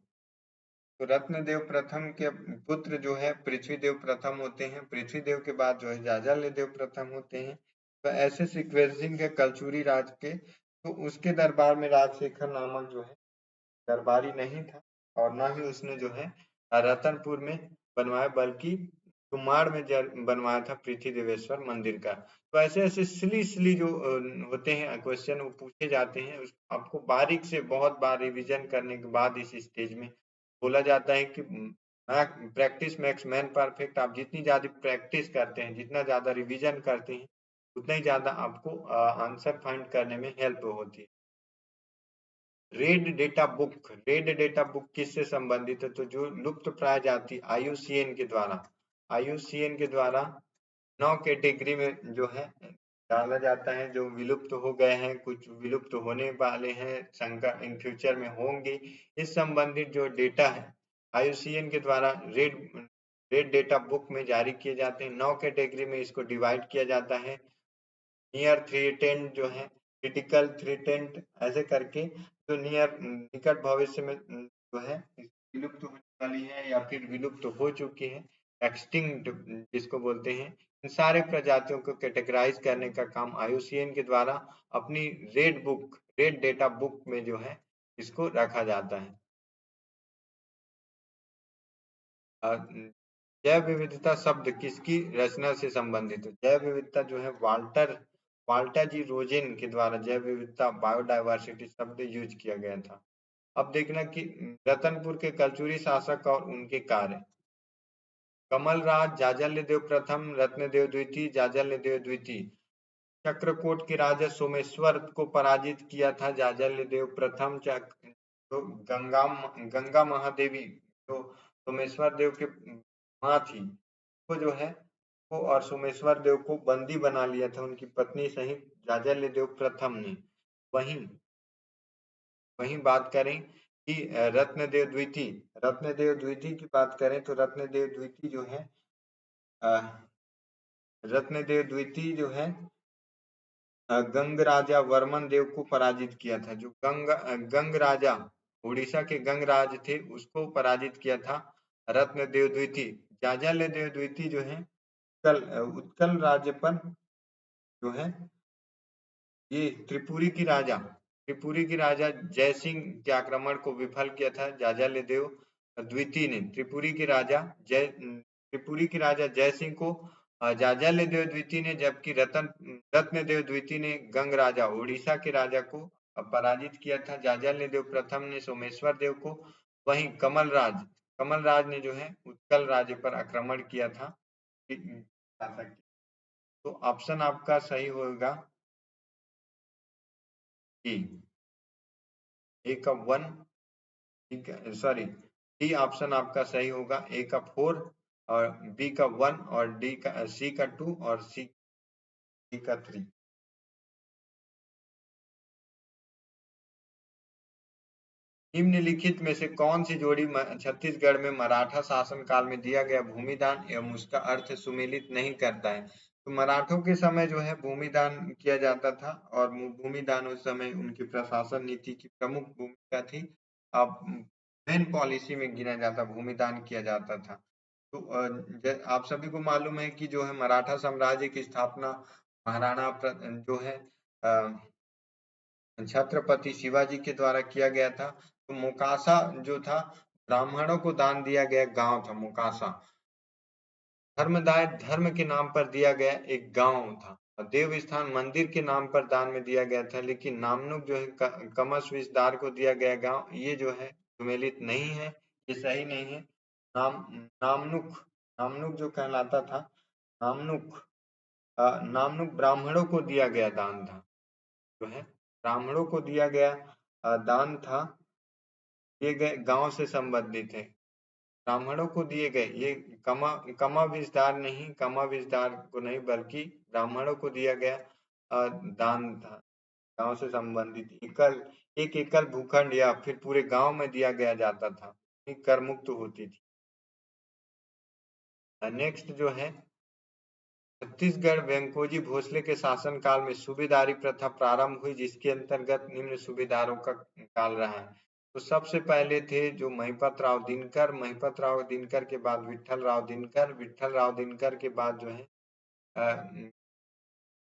Speaker 1: तो रत्नदेव प्रथम के पुत्र जो है पृथ्वीदेव प्रथम होते हैं। पृथ्वीदेव के बाद जो है जाजालदेव प्रथम होते हैं। तो ऐसे सीक्वेंसिंग है कलचुरी राज के। तो उसके दरबार में राजशेखर नामक जो है दरबारी नहीं था, और ना ही उसने जो है रतनपुर में बनवाया, बल्कि कुम्हाड़ में बनवाया था पृथ्वी देवेश्वर मंदिर का। तो ऐसे ऐसे सिली जो होते हैं क्वेश्चन वो पूछे जाते हैं। आपको बारीक से बहुत बार रिवीजन करने के बाद इस स्टेज में बोला जाता है कि प्रैक्टिस मेक्स मैन परफेक्ट। आप जितनी ज्यादा प्रैक्टिस करते हैं, जितना ज्यादा रिवीजन करते हैं, उतना ही ज्यादा आपको आंसर फाइंड करने में हेल्प होती है। रेड डेटा बुक किससे संबंधित है? तो जो लुप्त प्राय जाति आईयूसीएन के द्वारा, आईयूसीएन के द्वारा 9 कैटेगरी में जो है डाला जाता है, जो विलुप्त हो गए हैं, कुछ विलुप्त होने वाले हैं, शंका इन फ्यूचर में होंगे। इस संबंधित जो डेटा है आईयूसीएन के द्वारा रेड डेटा बुक में जारी किए जाते हैं। 9 कैटेगरी में इसको डिवाइड किया जाता है। नियर थ्रेटेंड जो है, क्रिटिकल थ्रेटेंड, ऐसे करके जो निकट भविष्य में जो है विलुप्त होने वाली है या फिर विलुप्त हो चुकी है, एक्सटिंक्ट जिसको बोलते हैं, इन सारे प्रजातियों को कैटेगराइज करने का काम आईयूसीएन के द्वारा अपनी रेड डेटा बुक में जो है इसको रखा जाता है। जैव विविधता शब्द किसकी रचना से संबंधित है? जैव विविधता जो है वाल्टर जी रोजेन के द्वारा जैव विविधता बायोडायवर्सिटी शब्द यूज किया गया था। अब देखना कि रतनपुर के कलचुरी शासक और उनके कार्य। कमलराज जाजल्यदेव प्रथम, रत्नदेव द्वितीय, जाजल्यदेव द्वितीय। चक्रकोट के राजा सोमेश्वर को पराजित किया था जाजल्यदेव प्रथम। तो गंगा महादेवी जो सोमेश्वर देव के माँ थी, वो जो है वो और सोमेश्वर देव को बंदी बना लिया था उनकी पत्नी सहित जाजल्यदेव प्रथम ने। वहीं वहीं बात करें कि रत्नदेव द्वितीय की बात करें तो रत्नदेव द्वितीय जो है रत्नदेव द्वितीय जो है गंग राजा वर्मन देव को पराजित किया था। जो गंग राजा, उड़ीसा के गंग राज थे, उसको पराजित किया था रत्नदेव द्वितीय। जाजल्यदेव द्वितीय जो है उत्कल राज्य पर जो है ये त्रिपुरी की राजा जय सिंह के आक्रमण को विफल किया था जाजल्यदेव द्वितीय ने। त्रिपुरी की राजा जय सिंह को जाजल्यदेव द्वितीय ने, जबकि रत्नदेव द्वितीय ने गंग राजा उड़ीसा के राजा को पराजित किया था। जाजल्यदेव प्रथम ने सोमेश्वर देव को। वहीं कमलराज ने जो है उत्कल राज्य पर आक्रमण किया था। तो ऑप्शन आपका सही होगा कि ए का 1, सॉरी डी ऑप्शन आपका सही होगा। ए का 4 और बी का 1 और सी का 2 और डी का 3। निम्नलिखित में से कौन सी जोड़ी छत्तीसगढ़ में मराठा शासन काल में दिया गया भूमिदान एवं उसका अर्थ सुमेलित नहीं करता है? तो मराठों के समय जो है भूमिदान किया जाता था और भूमिदान उस समय उनकी प्रशासन नीति की प्रमुख भूमिका थी। अब मेन पॉलिसी में गिना जाता, भूमिदान किया जाता था। तो आप सभी को मालूम है कि जो है मराठा साम्राज्य की स्थापना महाराणा जो है छत्रपति शिवाजी के द्वारा किया गया था। तो मोकासा जो था ब्राह्मणों को दान दिया गया गांव था मोकासा। धर्मदाय धर्म के नाम पर दिया गया एक गांव था। देव स्थान मंदिर के नाम पर दान में दिया गया था। लेकिन नामनुक जो है कमस विस्तार को दिया गया गांव, ये जो है सुमेलित नहीं है, ये सही नहीं है। नामनुक नामनुक जो कहलाता था, नामनुक नामनुक ब्राह्मणों को दिया गया दान था, जो है ब्राह्मणों को दिया गया दान था। ये गए गांव से संबंधित है, ब्राह्मणों को दिए गए। ये कमा विस्तार नहीं, कमा विस्तार को नहीं, बल्कि ब्राह्मणों को दिया गया दान था, गांव से संबंधित। एक एकल भूखंड या फिर पूरे गांव में दिया गया जाता था, कर मुक्त होती थी। नेक्स्ट जो है छत्तीसगढ़ वेंकोजी भोसले के शासनकाल में सूबेदारी प्रथा प्रारंभ हुई, जिसके अंतर्गत निम्न सूबेदारों का काल रहा है। तो सबसे पहले थे जो महिपत राव दिनकर, महिपत राव दिनकर के बाद विठल राव दिनकर, विठल राव दिनकर के बाद जो है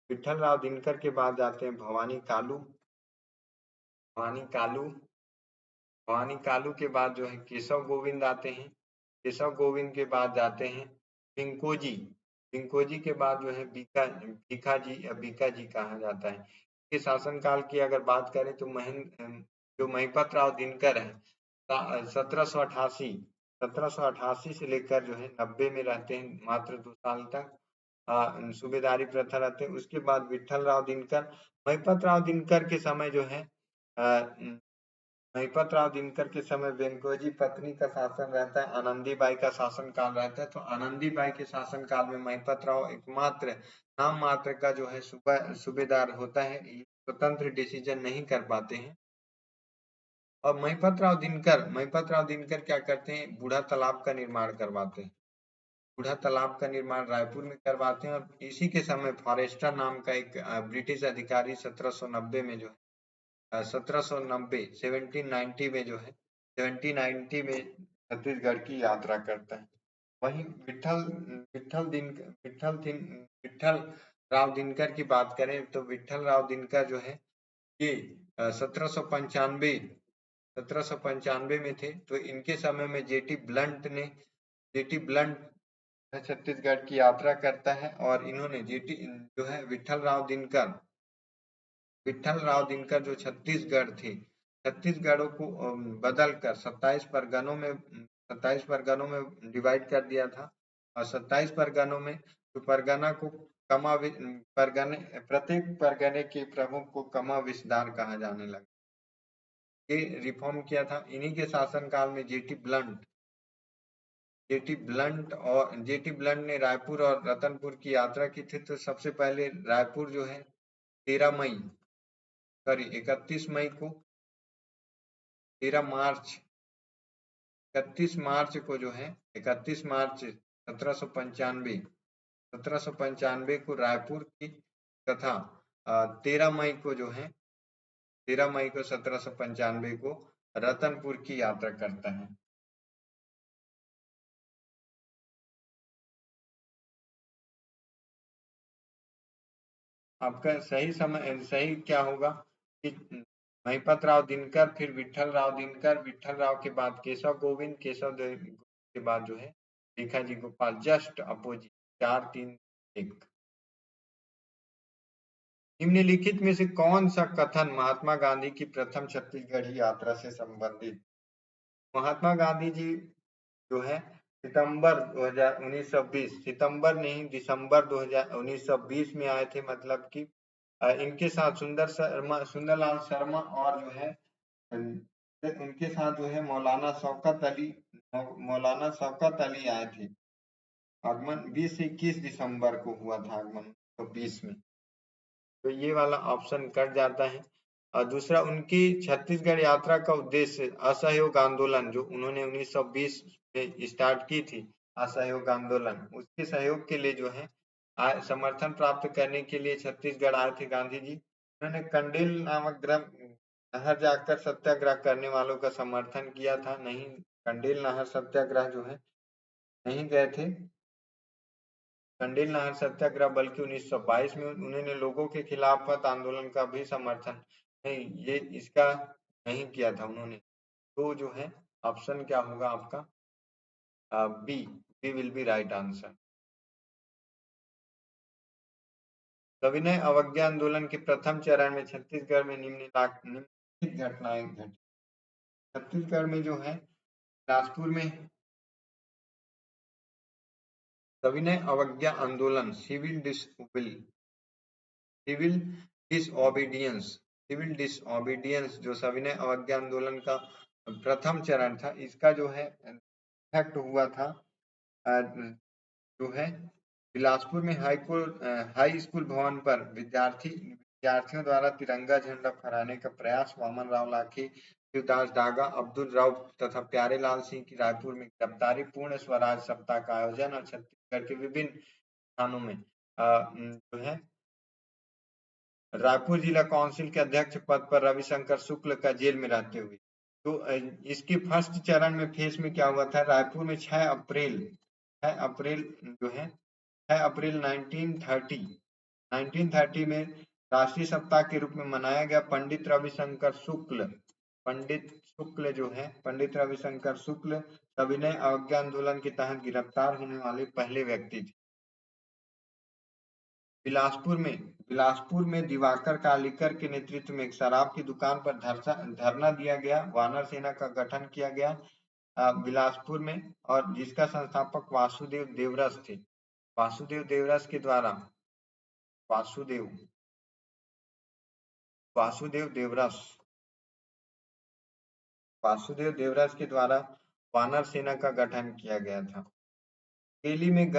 Speaker 1: विठल राव दिनकर के बाद जाते हैं भवानी कालू, भवानी कालू, भवानी कालू के बाद जो है केशव गोविंद आते हैं, केशव गोविंद के बाद जाते हैं पिंकोजी, पिंकोजी के बाद जो है भीखा जी या बीका जी कहा जाता है। के शासनकाल की अगर बात करें तो जो महिपत राव दिनकर है 1788 1788 से लेकर जो है 90 में रहते हैं, मात्र 2 साल तक सूबेदारी प्रथा रहते हैं। उसके बाद विठल राव दिनकर, महिपत राव दिनकर के समय जो है महिपत राव दिनकर के समय वेंकोजी पत्नी का शासन रहता है, आनंदी बाई का शासन काल रहता है। तो आनंदी बाई के शासन काल में महिपत राव एकमात्र नाम मात्र का जो है सूबेदार होता है, स्वतंत्र डिसीजन नहीं कर पाते हैं। और महिपत राव दिनकर क्या करते हैं, बूढ़ा तालाब का निर्माण करवाते हैं। बूढ़ा तालाब का निर्माण रायपुर में करवाते हैं और इसी के समय फॉरेस्टर नाम का एक ब्रिटिश अधिकारी 1790 में जो है 1790 1790 में जो है 1790 में छत्तीसगढ़ की यात्रा करता है। वहीं विठल राव दिनकर की बात करें तो विठल राव दिनकर जो है ये 1795 में थे। तो इनके समय में जेटी ब्लंट छत्तीसगढ़ की यात्रा करता है और इन्होंने जेटी जो है विठल राव दिनकर जो छत्तीसगढ़ थे, छत्तीसगढ़ों को बदल कर 27 परगनों में डिवाइड कर दिया था और 27 परगनों में जो परगना को प्रत्येक परगने के प्रमुख को कमा विस्तार कहा जाने लगा। ये रिफॉर्म किया था इन्हीं के शासनकाल में। जेटी ब्लंट ने रायपुर और रतनपुर की यात्रा की थी। तो सबसे पहले रायपुर जो है 31 मई को 31 मार्च को जो है 31 मार्च 1795 को रायपुर की तथा 13 मई को जो है 13 मई को 1795 को रतनपुर की यात्रा करता है। आपका सही क्या होगा कि महिपत राव दिनकर, फिर विठल राव दिनकर, विठल राव के बाद केशव गोविंद, के बाद जो है भिखाजी गोपाल, जस्ट अपोजिट 4 3 1। निम्नलिखित में से कौन सा कथन महात्मा गांधी की प्रथम छत्तीसगढ़ी यात्रा से संबंधित? महात्मा गांधी जी जो है सितंबर 1920 में आए थे। मतलब कि इनके साथ सुंदरलाल शर्मा और जो है उनके साथ जो है मौलाना शौकत अली आए थे। आगमन 20 से 21 दिसंबर को हुआ था आगमन 1920 में। तो ये वाला ऑप्शन कट जाता है। और दूसरा, उनकी छत्तीसगढ़ यात्रा का उद्देश्य असहयोग आंदोलन जो उन्होंने 1920 में स्टार्ट की थी, असहयोग आंदोलन, उसके सहयोग के लिए जो है समर्थन प्राप्त करने के लिए छत्तीसगढ़ आए थे गांधी जी। उन्होंने कंडेल नामक नहर जाकर सत्याग्रह करने वालों का समर्थन किया था। नहीं, कंडेल नहर सत्याग्रह जो है नहीं गए थे कंडेल नहर सत्याग्रह, बल्कि 1922 में उन्होंने लोगों के खिलाफत आंदोलन का भी समर्थन नहीं, ये इसका नहीं किया था उन्होंने। तो जो है ऑप्शन क्या होगा आपका? B will be right answer. सविनय अवज्ञा आंदोलन के प्रथम चरण में छत्तीसगढ़ में निम्नलिखित घटनाएं घटी। छत्तीसगढ़ में जो है बिलासपुर में सविनय अवज्ञा आंदोलन, सिविल डिसओबीडियंस जो सविनय अवज्ञा आंदोलन का प्रथम चरण था, इसका जो है इफेक्ट हुआ था जो है बिलासपुर में हाई स्कूल भवन पर विद्यार्थियों द्वारा तिरंगा झंडा फहराने का प्रयास। वामन राव लाखे, शिवदास डागा, अब्दुल रऊफ तथा प्यारेलाल सिंह की रायपुर में गिरफ्तारी, पूर्ण स्वराज सप्ताह का आयोजन और छत्तीसगढ़ के विभिन्न स्थानों में जो है रायपुर जिला काउंसिल के अध्यक्ष पद पर रविशंकर शुक्ल का जेल में रहते हुए। तो इसके फर्स्ट चरण में फेस में क्या हुआ था? रायपुर में 6 अप्रैल जो है 6 अप्रैल 1930 में राष्ट्रीय सप्ताह के रूप में मनाया गया। पंडित रविशंकर शुक्ल सविनय अवज्ञा आंदोलन के तहत गिरफ्तार होने वाले पहले व्यक्ति थे। बिलासपुर में दिवाकर कालीकर के नेतृत्व में एक शराब की दुकान पर धरना दिया गया। वानर सेना का गठन किया गया बिलासपुर में, और जिसका संस्थापक वासुदेव देवरस थे। वासुदेव देवरस के द्वारा वासुदेव देवरस के द्वारा वानर सेना का गठन किया गया था। केली में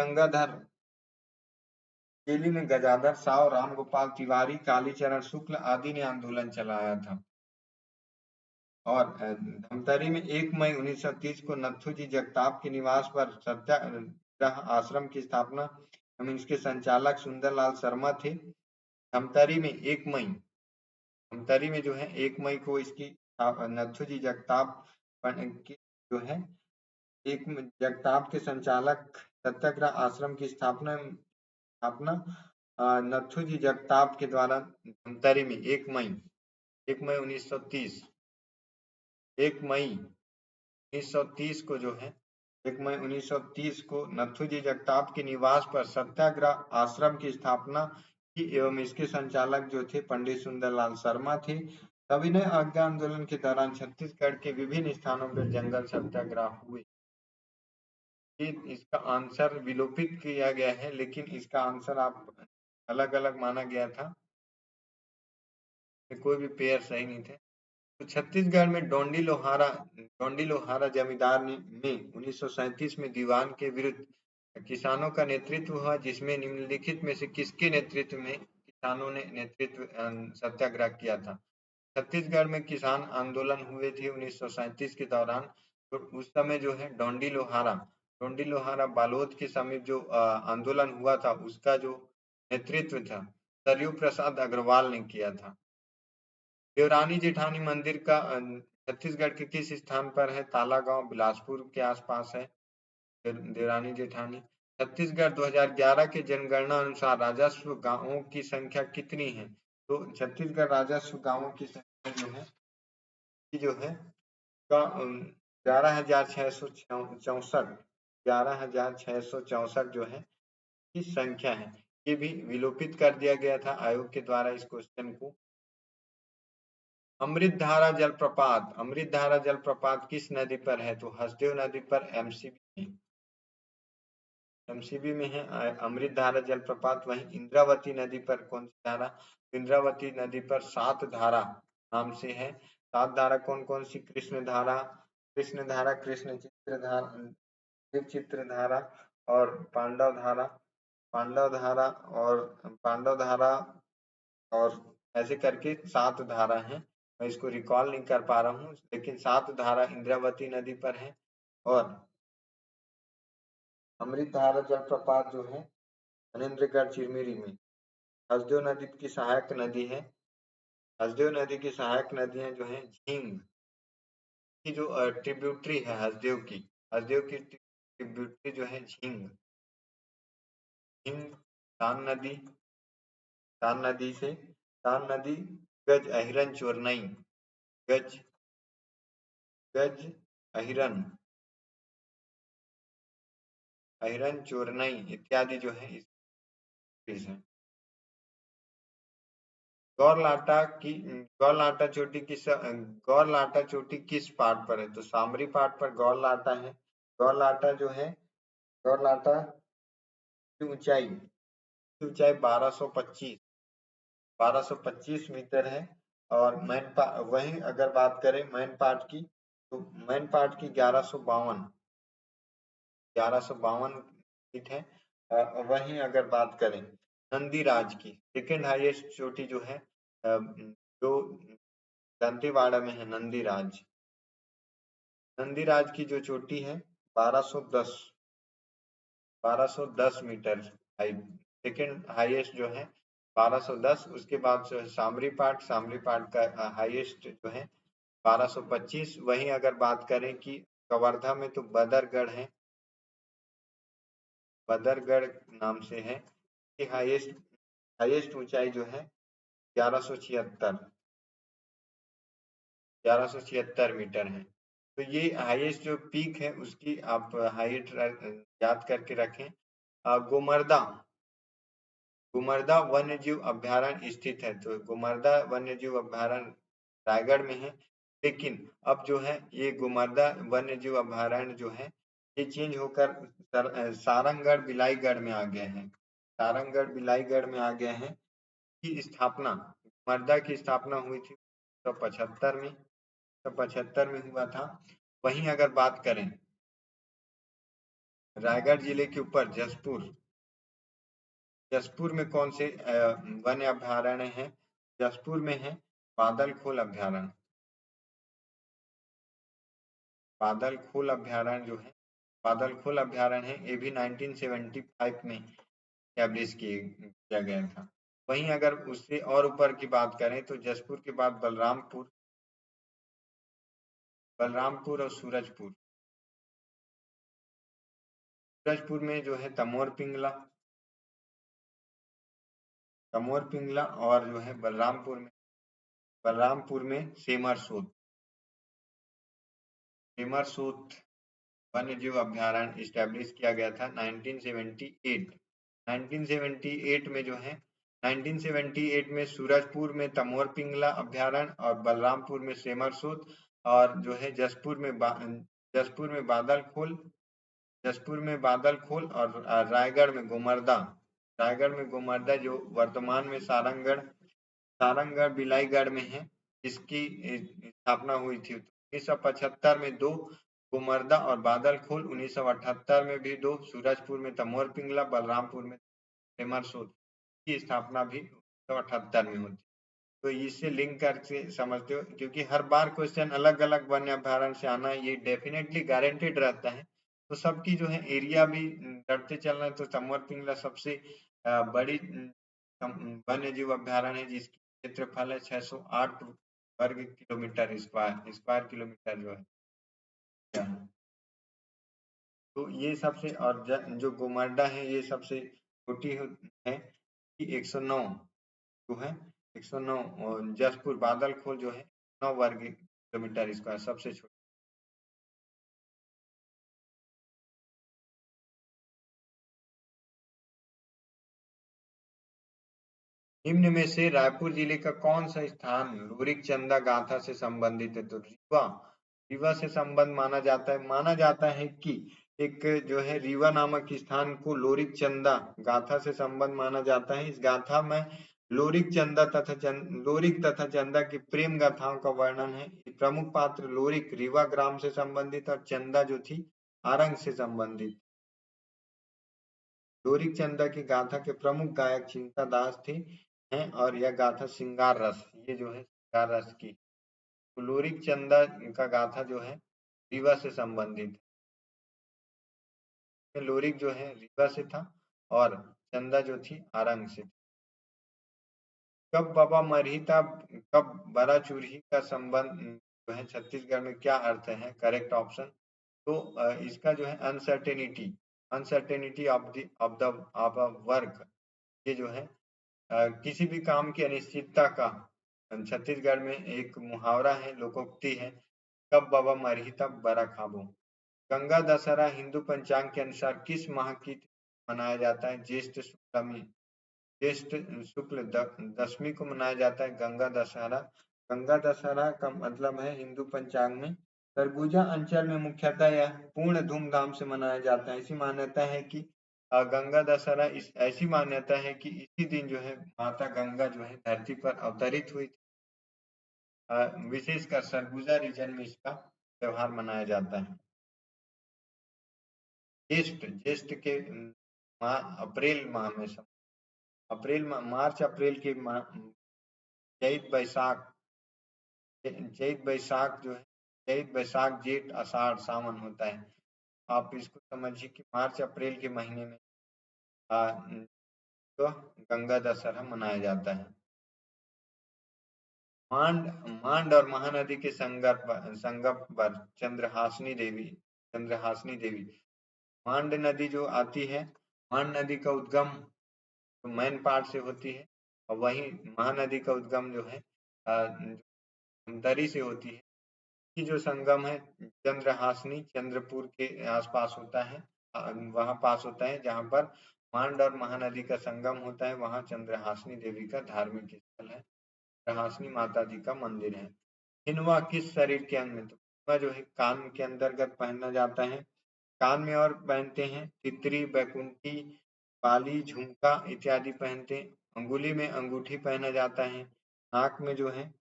Speaker 1: गजाधर साव, रामगोपाल तिवारी, कालीचरण शुक्ल आदि ने आंदोलन चलाया था। और धमतरी में 1 मई 1930 को नथुजी जगताप के निवास पर सत्याग्रह आश्रम की स्थापना एवं इसके संचालक सुंदरलाल शर्मा थे। धमतरी में 1 मई को इसकी नथुजी जगताप की जो है जगताप के संचालक सत्याग्रह आश्रम की स्थापना नथुजी जगताप के द्वारा धमतरी में 1 मई 1930 को जो है 1 मई 1930 को नथुजी जगताप के निवास पर सत्याग्रह आश्रम की स्थापना की एवं इसके संचालक जो थे पंडित सुंदरलाल शर्मा थे। सविनय अवज्ञा आंदोलन के दौरान छत्तीसगढ़ के विभिन्न स्थानों पर जंगल सत्याग्रह हुए। इसका आंसर विलोपित किया गया है, लेकिन इसका आंसर आप अलग अलग माना गया था, कोई भी पेयर सही नहीं थे। तो छत्तीसगढ़ में डोंडी लोहारा जमींदार में 1937 में दीवान के विरुद्ध किसानों का नेतृत्व हुआ, जिसमें निम्नलिखित में से किसके नेतृत्व में किसानों ने सत्याग्रह किया था। छत्तीसगढ़ में किसान आंदोलन हुए थे 1937 के दौरान। तो उस समय जो है डोंडी लोहारा बालोद के समीप जो आंदोलन हुआ था, उसका जो नेतृत्व था सरयू प्रसाद अग्रवाल ने किया था। देवरानी जेठानी मंदिर का छत्तीसगढ़ के किस स्थान पर है? तालागांव, बिलासपुर के आसपास है देवरानी जेठानी। छत्तीसगढ़ 2011 के जनगणना अनुसार राजस्व गांवों की संख्या कितनी है? तो छत्तीसगढ़ राजस्व गांवों की संख्या जो है 11,664 जो है की संख्या है। ये भी विलोपित कर दिया गया था आयोग के द्वारा इस क्वेश्चन को। अमृतधारा जलप्रपात किस नदी पर है? तो हसदेव नदी पर एमसीबी में है अमृतधारा जलप्रपात। वहीं इंद्रावती नदी पर कौन सी धारा? इंद्रावती नदी पर 7 धारा नाम से है। 7 धारा कौन कौन सी? कृष्ण धारा, कृष्ण चित्र धारा और पांडव धारा और ऐसे करके 7 धारा हैं। मैं इसको रिकॉल नहीं कर पा रहा हूँ, लेकिन 7 धारा इंद्रावती नदी पर है। और अमृतधारा जलप्रपात जो है मनेन्द्रगढ़ चिरमिरी में। हसदेव नदी की सहायक नदी है। हसदेव नदी की सहायक नदियां जो है झींग की जो ट्रिब्यूटरी है हसदेव की ट्रिब्यूटरी जो है झींग तान नदी गज अहिरन चोरनई गज अहिरन चोरनई इत्यादि जो है गौरलाटा चोटी किस पार्ट पर है? तो सामरी पार्ट पर गौरलाटा है। गौरलाटा की ऊंचाई 1225 मीटर है। और वहीं अगर बात करें मैन पार्ट की, तो मैन पार्ट की 1152 फीट है। वहीं अगर बात करें नंदीराज की, सेकेंड हाईएस्ट चोटी जो है जो दंतेवाड़ा में है नंदीराज की जो चोटी है 1210 मीटर हाइट, सेकेंड हाईएस्ट जो है 1210। उसके बाद जो है सामरी पार्ट का हाईएस्ट जो है 1225। वहीं अगर बात करें कि कवर्धा में तो बदरगढ़ नाम से है कि हाईएस्ट ऊंचाई जो है 1176 मीटर है। तो ये हाईएस्ट जो पीक है उसकी आप हाइट याद करके रखें। गोमर्दा, गुमर्दा वन्य जीव अभ्यारण्य स्थित है, तो गुमर्दा वन्य जीव अभ्यारण्य रायगढ़ में है। लेकिन अब जो है ये गुमर्दा वन्य जीव अभ्यारण्य जो है ये चेंज होकर सारंगगढ़ बिलाईगढ़ में आ गए हैं। सारंगगढ़ बिलाईगढ़ में आ गए हैं। की स्थापना, गुमर्दा की स्थापना हुई थी 1975 में, 1975 में हुआ था। वहीं अगर बात करें रायगढ़ जिले के ऊपर जसपुर, जसपुर में कौन से वन्य अभ्यारण्य है? जसपुर में है बादल खोल अभ्यारण्य। बादल खोल अभ्यारण्य जो है, बादल खोल अभ्यारण्य है, ये भी 1975 में एस्टैब्लिश किया गया था। वहीं अगर उससे और ऊपर की बात करें तो जसपुर के बाद बलरामपुर, बलरामपुर और सूरजपुर, सूरजपुर में जो है तमोर पिंगला, तमोर पिंगला, और जो है बलरामपुर में, बलरामपुर में सेमरसूत, सेमरसूत वन्य जीव अभ्यारण्य इस्टेब्लिश किया गया था 1978। 1978 में जो है 1978 में सूरजपुर में तमोर पिंगला अभ्यारण्य और बलरामपुर में सेमरसूत, और जो है जसपुर में बादल खोल, जसपुर में बादल खोल, और रायगढ़ में गोमर्दा, रायगढ़ में गोमर्दा जो वर्तमान में सारंगगढ़, सारंगगढ़ बिलाईगढ़ में है, इसकी स्थापना हुई थी 1975 में दो, गोमर्दा और बादल खोल 1978 में भी दो, सूरजपुर में तमोर पिंगला, बलरामपुर में सेमरसूत की स्थापना भी 1978 में होती। तो इससे लिंक करके समझते हो, क्योंकि हर बार क्वेश्चन अलग अलग वन्य अभ्यारण्य से आना ये डेफिनेटली गारंटेड रहता है। तो सबकी जो है एरिया भी बढ़ते चलना है, तो तमोर पिंगला सबसे बड़ी वन्य जीव अभ्यारण्य है जिसकी क्षेत्रफल है 608 वर्ग किलोमीटर स्क्वायर, स्क्वायर किलोमीटर जो है। तो ये सबसे, और जो गोमर्दा है ये सबसे छोटी है कि 109 जो है 109, और जसपुर बादल खोल जो है 9 वर्ग किलोमीटर स्क्वायर सबसे छोटी। निम्न में से रायपुर जिले का कौन सा स्थान लोरिक चंदा गाथा से संबंधित है? तो रीवा, रीवा से संबंध माना जाता है कि एक जो है रीवा नामक स्थान को लोरिक चंदा गाथा से संबंध माना जाता है। इस गाथा में लोरिक चंदा लोरिक तथा चंदा की प्रेम गाथाओं का वर्णन है। प्रमुख पात्र लोरिक रीवा ग्राम से संबंधित और चंदा जो थी आरंग से संबंधित। लोरिक चंदा की गाथा के प्रमुख गायक चिंता दास थे हैं, और यह गाथा श्रृंगार रस, ये जो है श्रृंगार रस की। तो लोरिक चंदा का गाथा जो है रीवा से संबंधित है। लोरिक जो है रीवा से था और चंदा जो थी आरंग से। कब बाबा मरहिता कब बड़ा चूरही का संबंध जो है छत्तीसगढ़ में क्या अर्थ है? Correct option. तो इसका जो है uncertainty, uncertainty of the work, ये जो है किसी भी काम की अनिश्चितता का छत्तीसगढ़ में एक मुहावरा है, लोकोक्ति है, कब बाबा मरही तब बरा खाबो। गंगा दशहरा हिंदू पंचांग के अनुसार किस माह की मनाया जाता है? ज्येष्ठ शुक्ल में, ज्येष्ठ शुक्ल दशमी को मनाया जाता है गंगा दशहरा। गंगा दशहरा का मतलब है हिंदू पंचांग में सरगुजा अंचल में मुख्यतः यह पूर्ण धूमधाम से मनाया जाता है। ऐसी मान्यता है कि गंगा दशहरा ऐसी मान्यता है कि इसी दिन जो है माता गंगा जो है धरती पर अवतरित हुई थी। विशेषकर सरगुजा रीजन में इसका त्योहार मनाया जाता है। ज्येष्ठ, ज्येष्ठ के अप्रैल माह में मार्च अप्रैल के माह, चैत बैसाख, चैत बैसाख जो है चैत बैसाख जेठ आषाढ़ सावन होता है। आप इसको समझिए कि मार्च अप्रैल के महीने में तो गंगा दशहरा मनाया जाता है। मांड, मांड और महानदी के संगम पर चंद्रहासिनी देवी, चंद्रहासिनी देवी, मांड नदी जो आती है, मांड नदी का उद्गम तो मैन पार्ट से होती है, और वहीं महानदी का उद्गम जो है दरी से होती है। की जो संगम है चंद्रहासनी चंद्रपुर के आसपास होता है, वहां पास होता है, जहां पर मांड और महानदी का संगम होता है, वहां चंद्रहासनी देवी का धार्मिक स्थल है, चंद्रहासनी माता जी का मंदिर है। हिनवा किस शरीर के अंग में? तो हिनवा जो है कान के अंतर्गत पहना जाता है, कान में और पहनते हैं तितरी, बैकुंठी, बाली, झुमका इत्यादि पहनते हैं। अंगुली में अंगूठी पहना जाता है, नाक में जो है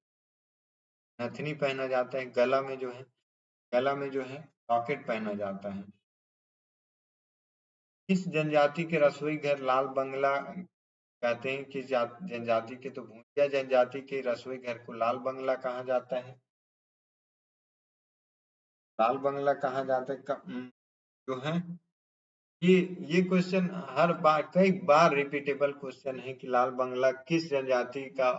Speaker 1: नथनी पहना जाता है, गला में जो है लॉकेट पहना जाता है। किस जनजाति के रसोई घर लाल बंगला कहते हैं? किस जनजाति के? तो भूटिया जनजाति के रसोई घर को लाल बंगला कहा जाता है। लाल बंगला कहा जाता है जो है ये ये क्वेश्चन हर बार कई बार रिपीटेबल क्वेश्चन है कि लाल बंगला किस जनजाति का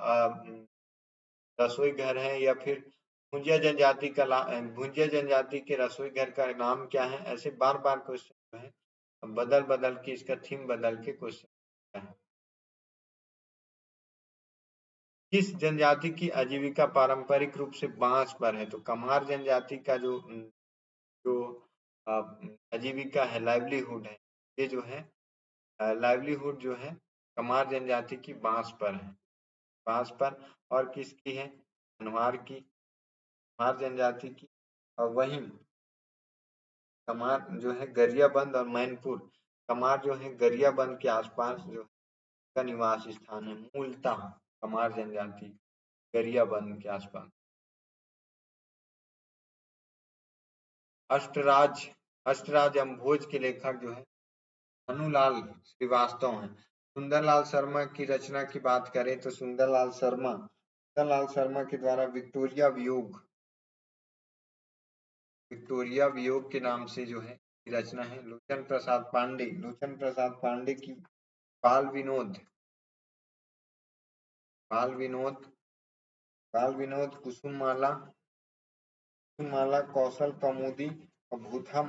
Speaker 1: रसोई घर है, या फिर भुंजिया जनजाति के रसोई घर का नाम क्या है। ऐसे बार बार क्वेश्चन जो है बदल बदल के इसका थीम बदल के क्वेश्चन है। किस जनजाति की आजीविका पारंपरिक रूप से बांस पर है? तो कमार जनजाति का जो जो आजीविका है, लाइवलीहुड है, ये जो है लाइवलीहुड जो है कमार जनजाति की बांस पर है, बांस पर। और किसकी है? कन्हार की, कन्हार जनजाति की। और वहीं कमार जो है गरियाबंद और मैनपुर, कमार जो है गरियाबंद के आसपास जो का निवास स्थान है, मूलतः कमार जनजाति गरियाबंद के आसपास। अष्टराज अष्टराज अम्भोज के लेखक जो है भानुलाल श्रीवास्तव हैं। सुंदरलाल शर्मा की रचना की बात करें तो सुंदरलाल शर्मा के द्वारा विक्टोरिया वियोग के नाम से जो है रचना है। लोचन प्रसाद पांडे की बाल विनोद बाल विनोद बाल विनोद कुसुममाला कौशल कौमुदी और भूथा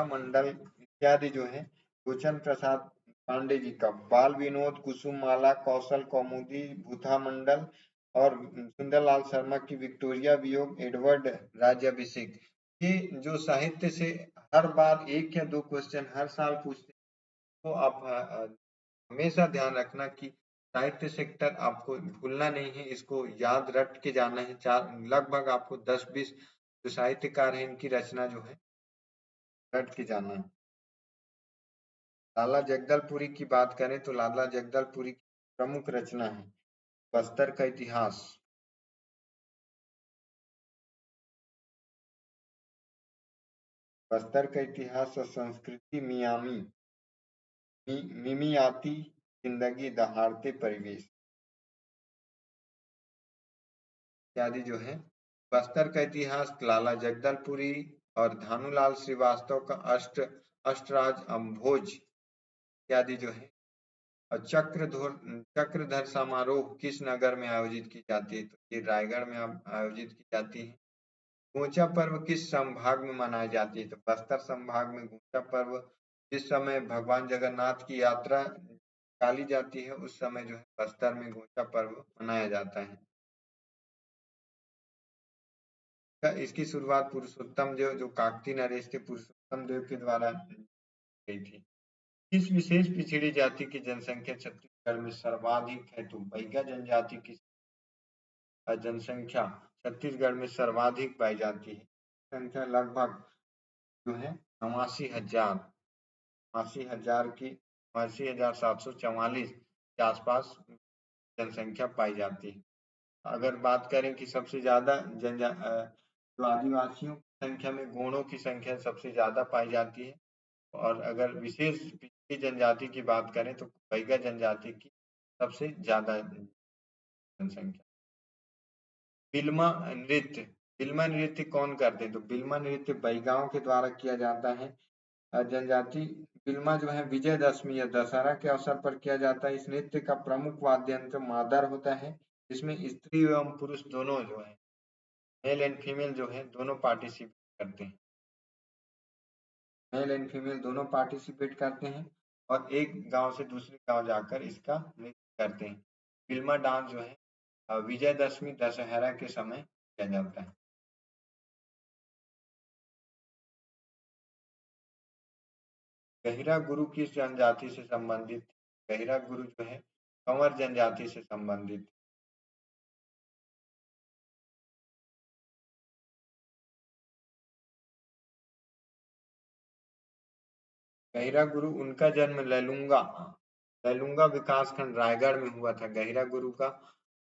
Speaker 1: मंडल इत्यादि जो है लोचन प्रसाद पांडे जी का बाल विनोद, कुसुममाला, कौशल कौमुदी, भूथा मंडल और सुंदरलाल शर्मा की विक्टोरिया वियोग, एडवर्ड राज्याभिषेक। ये जो साहित्य से हर बार एक या दो क्वेश्चन हर साल पूछते हैं, तो आप हमेशा ध्यान रखना कि साहित्य सेक्टर आपको भूलना नहीं है, इसको याद रट के जाना है। लगभग आपको 10-20 जो साहित्यकार है इनकी रचना जो है रट के जाना है। लाला जगदलपुरी की बात करें तो लाला जगदलपुरी की प्रमुख रचना है बस्तर का इतिहास। बस्तर का इतिहास और संस्कृति, मिमियाती जिंदगी, दहाड़ते परिवेश इत्यादि जो है। बस्तर का इतिहास लाला जगदलपुरी और धानुलाल श्रीवास्तव का अष्टराज अम्भोज इत्यादि जो है। और चक्रधर समारोह किस नगर में आयोजित की जाती है? तो ये रायगढ़ में आयोजित की जाती है। गूंचा पर्व किस संभाग में मनाई जाती है? तो बस्तर संभाग में गूंचा पर्व जिस समय भगवान जगन्नाथ की यात्रा निकाली जाती है उस समय जो है बस्तर में गूंचा पर्व मनाया जाता है। इसकी शुरुआत पुरुषोत्तम देव जो काकती नरेश थे पुरुषोत्तम देव के द्वारा गई थी। किस विशेष पिछड़ी जाति की जनसंख्या छत्तीसगढ़ में सर्वाधिक है? तो बैगा जनजाति की जनसंख्या छत्तीसगढ़ में सर्वाधिक पाई जाती है। संख्या लगभग जो है 88,744 के आसपास जनसंख्या पाई जाती है। अगर बात करें कि सबसे ज्यादा जो आदिवासियों की संख्या में गोंडों की संख्या सबसे ज्यादा पाई जाती है, और अगर विशेष पिछड़ी जनजाति की बात करें तो बैगा जनजाति की सबसे ज्यादा जनसंख्या। बिल्मा नृत्य कौन करते हैं? तो बिल्मा नृत्य बैगाओं के द्वारा किया जाता है। जनजाति बिल्मा जो है विजयदशमी या दशहरा के अवसर पर किया जाता है। इस नृत्य का प्रमुख वाद्य यंत्र मादर होता है, जिसमें स्त्री एवं पुरुष दोनों जो है मेल एंड फीमेल जो है दोनों पार्टिसिपेट करते हैं। मेल एंड फीमेल दोनों पार्टिसिपेट करते हैं और एक गांव से दूसरे गांव जाकर इसका नृत्य करते हैं। बिल्मा डांस जो है विजयदशमी दशहरा के समय किया जाता है। गहिरा गुरु किस जनजाति से संबंधित? गहिरा गुरु जो है कंवर जनजाति से संबंधित। गहिरा गुरु उनका जन्म लैलूंगा लैलूंगा विकासखंड रायगढ़ में हुआ था। गहिरा गुरु का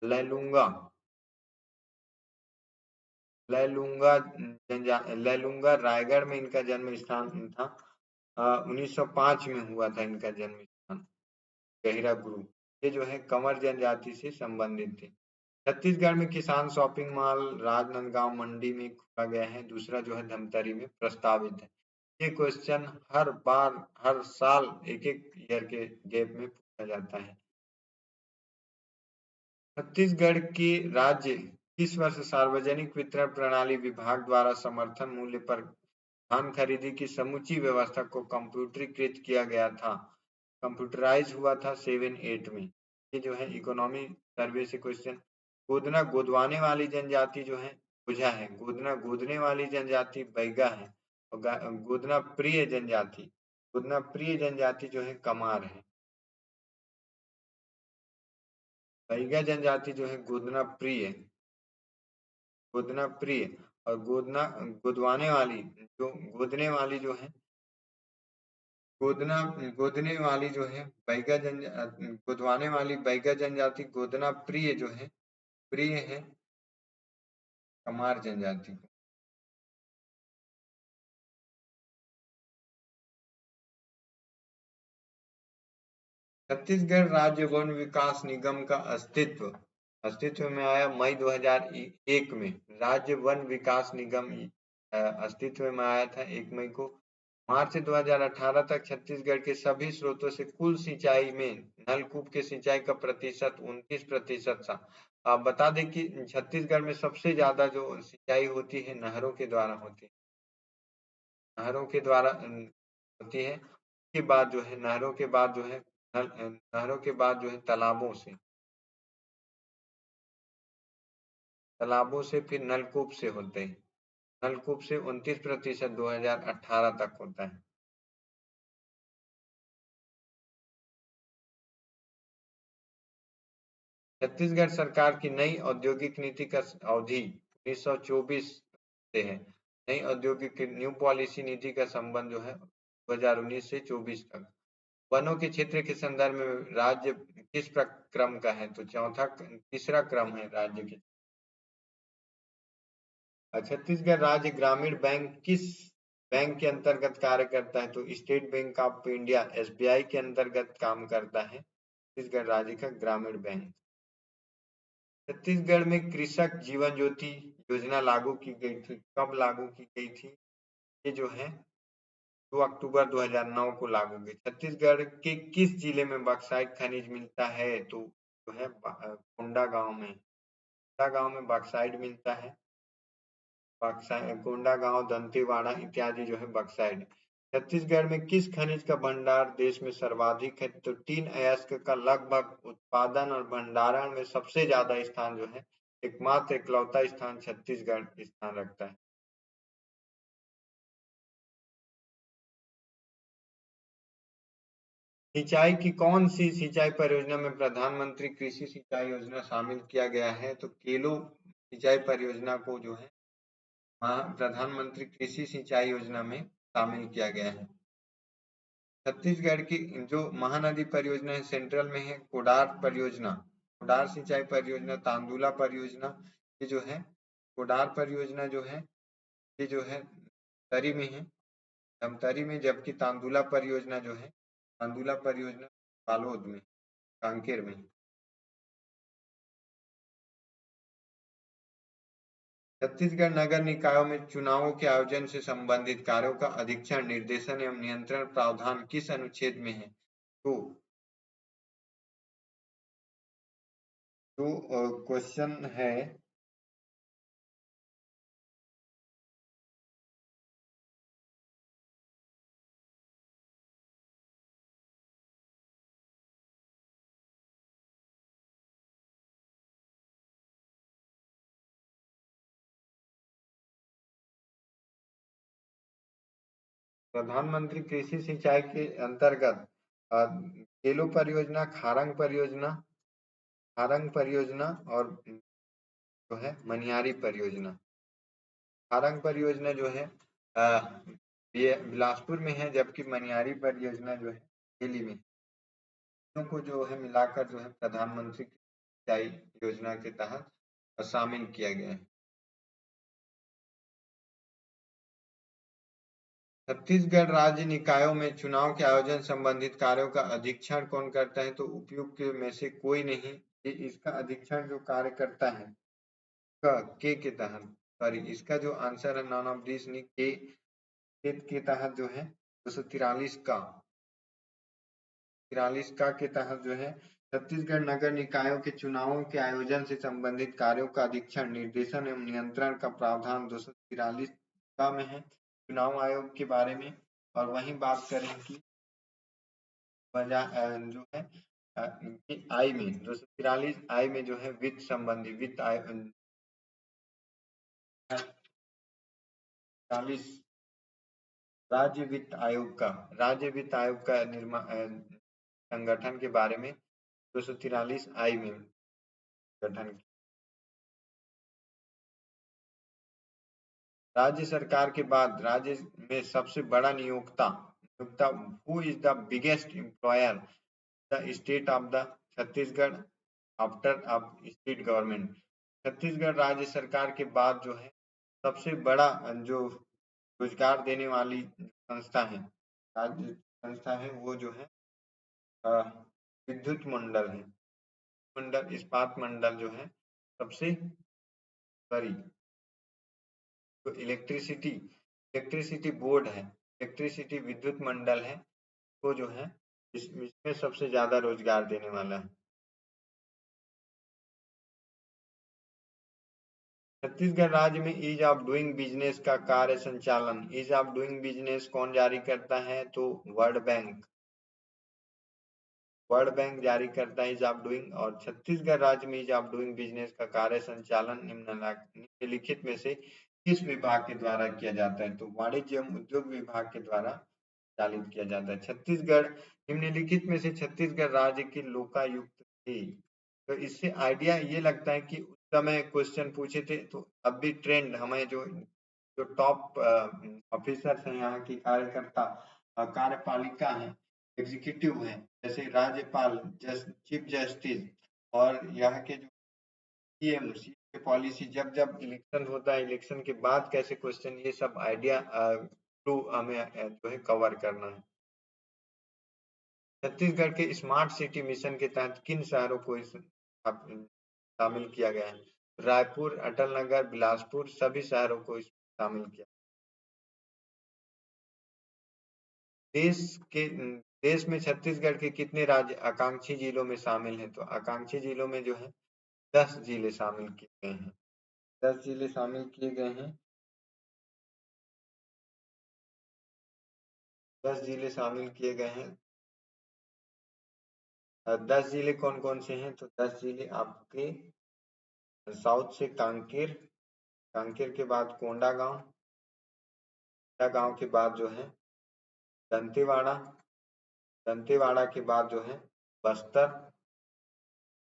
Speaker 1: लैलूंगा लैलूंगा लैलूंगा रायगढ़ में इनका जन्म स्थान था। 1905 में हुआ था इनका जन्म स्थान गहिरा गुरु। ये जो है कंवर जनजाति से संबंधित थे। छत्तीसगढ़ में किसान शॉपिंग मॉल राजनांदगांव मंडी में खोला गया है। दूसरा जो है धमतरी में प्रस्तावित है। ये क्वेश्चन हर बार हर साल एक एक ईयर के गैप में पूछा जाता है। छत्तीसगढ़ की राज्य किस वर्ष सार्वजनिक वितरण प्रणाली विभाग द्वारा समर्थन मूल्य पर धान खरीदी की समूची व्यवस्था को कंप्यूटरीकृत किया गया था? कंप्यूटराइज हुआ था 7-8 में। ये जो है इकोनॉमी सर्वे से क्वेश्चन। गोदना गोदवाने वाली जनजाति जो है गुझा है। गोदना गोदने वाली जनजाति बैगा है। और गोदना प्रिय जनजाति जो है कमार है। बैगा जनजाति जो है गोदना प्रिय और गोदना गोदवाने वाली जो गोदने वाली जो है गोदना गोदने वाली जो है गोदवाने वाली बैगा जनजाति गोदना प्रिय है कमार जनजाति को। छत्तीसगढ़ राज्य वन विकास निगम का अस्तित्व में आया मई 2001 में। राज्य वन विकास निगम अस्तित्व में आया था 1 मई को। मार्च 2018 तक छत्तीसगढ़ के सभी स्रोतों से कुल सिंचाई में नलकूप के सिंचाई का प्रतिशत 29% था। आप बता दें कि छत्तीसगढ़ में सबसे ज्यादा जो सिंचाई होती है नहरों के द्वारा होती है। नहरों के द्वारा होती है। के बाद जो है नहरों के बाद जो है नहरों के बाद जो है तालाबों से फिर नलकूप से होते हैं। नलकूप से 29% 2018 तक होता है। छत्तीसगढ़ सरकार की नई औद्योगिक नीति का अवधि 1924 से है। नई औद्योगिक न्यू पॉलिसी नीति का संबंध जो है 2019 से 24 तक। वनों के क्षेत्र के संदर्भ में राज्य किस क्रम का है? तो तीसरा क्रम है राज्य के। छत्तीसगढ़ राज्य ग्रामीण बैंक किस बैंक के अंतर्गत कार्य करता है? तो state bank of India SBI के अंतर्गत काम करता है छत्तीसगढ़ राज्य का ग्रामीण बैंक। छत्तीसगढ़ में कृषक जीवन ज्योति योजना लागू की गई थी। कब लागू की गई थी? ये जो है 2 अक्टूबर 2009 को लागू की। छत्तीसगढ़ के किस जिले में बॉक्साइट खनिज मिलता है? तो जो है कोंडा गांव में बॉक्साइट मिलता है। कोंडागांव दंतेवाड़ा इत्यादि जो है बॉक्साइट। छत्तीसगढ़ में किस खनिज का भंडार देश में सर्वाधिक है? तो टीन अयस्क का लगभग उत्पादन और भंडारण में सबसे ज्यादा स्थान जो है एकमात्र इकलौता स्थान छत्तीसगढ़ स्थान रखता है। सिंचाई की कौन सी सिंचाई परियोजना में प्रधानमंत्री कृषि सिंचाई योजना शामिल किया गया है? तो केलो सिंचाई परियोजना को जो है प्रधानमंत्री कृषि सिंचाई योजना में शामिल किया गया है। छत्तीसगढ़ की जो महानदी परियोजना है सेंट्रल में है कोडार सिंचाई परियोजना तांदुला परियोजना। ये जो है कोडार परियोजना जो है ये जो है तरी में है धमतरी में, जबकि तांदुला परियोजना बालोद में कांकेर में। छत्तीसगढ़ नगर निकायों में चुनावों के आयोजन से संबंधित कार्यों का अधीक्षण निर्देशन एवं नियंत्रण प्रावधान किस अनुच्छेद में है? तो जो क्वेश्चन है प्रधानमंत्री कृषि सिंचाई के अंतर्गत केलो परियोजना, खारंग परियोजना और जो है मनियारी परियोजना। खारंग परियोजना जो है ये बिलासपुर में है, जबकि मनियारी परियोजना जो है दिल्ली में। को जो है मिलाकर जो है प्रधानमंत्री सिंचाई योजना के तहत शामिल किया गया है। छत्तीसगढ़ राज्य निकायों में चुनाव के आयोजन संबंधित कार्यों का अधीक्षण कौन करता है? तो उपयुक्त में से कोई नहीं। ये इसका अधीक्षण जो कार्य करता है के तहत, सॉरी इसका जो आंसर है नॉन ऑफ दिस के तहत जो है 243 का 43 का के तहत जो है छत्तीसगढ़ नगर निकायों के चुनावों के आयोजन से संबंधित कार्यों का अधीक्षण, निर्देशन एवं नियंत्रण का प्रावधान 243 का में है चुनाव आयोग के बारे में। और वहीं बात करें कि जो है आई में 243 आई में जो है वित्त संबंधी वित्त आय 40 राज्य वित्त आयोग का निर्माण संगठन के बारे में 243 आई में गठन। राज्य सरकार के बाद राज्य में सबसे बड़ा नियोक्ता who is the biggest employer the state of the Chhattisgarh after of state government. Chhattisgarh राज्य सरकार के बाद जो है सबसे बड़ा जो रोजगार देने वाली संस्था है, राज्य संस्था है, वो जो है विद्युत मंडल इस्पात मंडल जो है सबसे बड़ी तो इलेक्ट्रिसिटी बोर्ड है, इलेक्ट्रिसिटी विद्युत मंडल है, वो जो है इसमें सबसे ज्यादा रोजगार देने वाला है। छत्तीसगढ़ राज्य में ईज ऑफ डूइंग बिजनेस का कार्य संचालन, ईज ऑफ डूइंग बिजनेस कौन जारी करता है? तो वर्ल्ड बैंक जारी करता है ईज ऑफ डूइंग। और छत्तीसगढ़ राज्य में ईज ऑफ डूइंग बिजनेस का कार्य संचालन निम्नलिखित में से किस विभाग के द्वारा किया जाता है? तो वाणिज्य एवं उद्योग विभाग के द्वारा चालित किया जाता है। छत्तीसगढ़ निम्नलिखित में से छत्तीसगढ़ राज्य की लोकायुक्त थी। तो इससे आइडिया ये लगता है कि उस समय क्वेश्चन पूछे थे, तो अब भी ट्रेंड हमें जो जो टॉप ऑफिसर्स हैं, यहाँ की कार्यकर्ता कार्यपालिका है, एग्जीक्यूटिव है, जैसे राज्यपाल, चीफ जस्टिस और यहाँ के जो सीएम पॉलिसी, जब जब इलेक्शन होता है, इलेक्शन के बाद कैसे क्वेश्चन, ये सब आइडिया थ्रू हमें जो है कवर करना है। छत्तीसगढ़ के स्मार्ट सिटी मिशन के तहत किन शहरों को शामिल किया गया है? रायपुर, अटल नगर, बिलासपुर, सभी शहरों को शामिल किया। देश में छत्तीसगढ़ के कितने राज्य आकांक्षी जिलों में शामिल हैं? तो आकांक्षी जिलों में जो है 10 जिले शामिल किए गए हैं। 10 जिले शामिल किए गए हैं। 10 जिले शामिल किए गए हैं। 10 जिले कौन कौन से हैं? तो 10 जिले आपके साउथ से कांकेर, कांकेर के बाद कोंडागांव, कोंडागांव के बाद जो है दंतेवाड़ा, दंतेवाड़ा के बाद जो है बस्तर,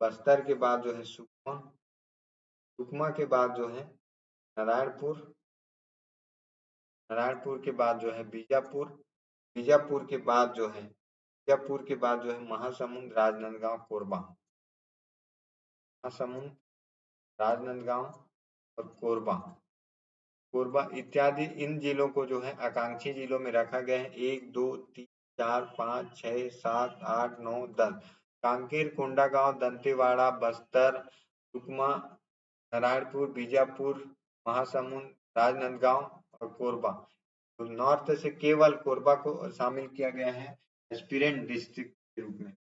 Speaker 1: बस्तर के बाद जो है सुकमा, सुकमा के बाद जो है नारायणपुर, नारायणपुर के बाद जो है बीजापुर, बीजापुर के बाद जो है महासमुंद, राजनांदगांव, कोरबा, महासमुंद, राजनांदगांव और कोरबा, कोरबा इत्यादि इन जिलों को जो है आकांक्षी जिलों में रखा गया है। 1 2 3 4 5 6 7 8 9 10 कांकेर, कोंडागांव, दंतेवाड़ा, बस्तर, सुकमा, नारायणपुर, बीजापुर, महासमुंद, राजनांदगांव और कोरबा। तो नॉर्थ से केवल कोरबा को शामिल किया गया है एस्पिरेंट डिस्ट्रिक्ट के रूप में।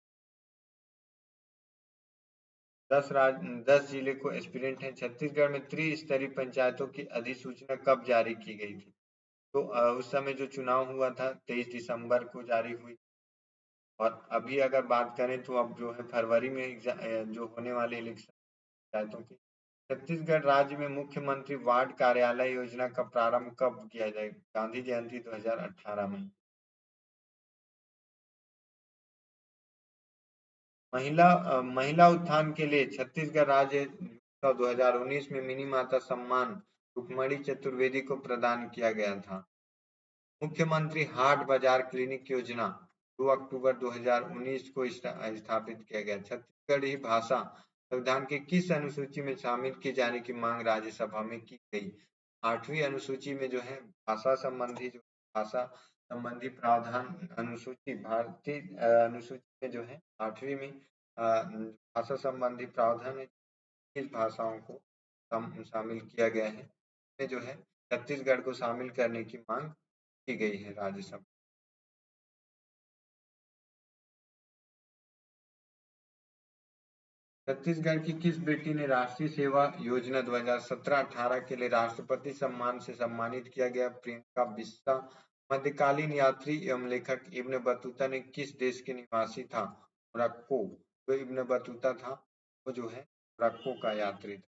Speaker 1: 10 जिले को एस्पिरेंट है। छत्तीसगढ़ में त्रिस्तरीय पंचायतों की अधिसूचना कब जारी की गई थी? तो उस समय जो चुनाव हुआ था 23 दिसंबर को जारी हुई। और अभी अगर बात करें तो अब जो है फरवरी में जो होने वाले इलेक्शन पंचायतों की छत्तीसगढ़ राज्य में मुख्यमंत्री वार्ड कार्यालय योजना का प्रारंभ कब किया जाएगा? गांधी जयंती 2018 में। महिला उत्थान के लिए छत्तीसगढ़ राज्य 2019 में मिनी माता सम्मान रुक्मणी चतुर्वेदी को प्रदान किया गया था। मुख्यमंत्री हाट बाजार क्लिनिक योजना 2 अक्टूबर 2019 को स्थापित किया गया। छत्तीसगढ़ी भाषा संविधान की किस अनुसूची में शामिल किए जाने की मांग राज्यसभा में की गई? 8वीं अनुसूची में जो है भाषा संबंधी प्रावधान अनुसूची, भारतीय अनुसूची में जो है 8वीं में भाषा संबंधी प्रावधान है, किस भाषाओं को शामिल किया गया है, इसमें जो है छत्तीसगढ़ को शामिल करने की मांग की गई है राज्यसभा। छत्तीसगढ़ की किस बेटी ने राष्ट्रीय सेवा योजना 2017-18 के लिए राष्ट्रपति सम्मान से सम्मानित किया गया? प्रियंका बिस्सा। मध्यकालीन यात्री एवं लेखक इब्न बतूता ने किस देश के निवासी था? मोरक्को। जो इब्न बतूता था वो जो है मोरक्को का यात्री था।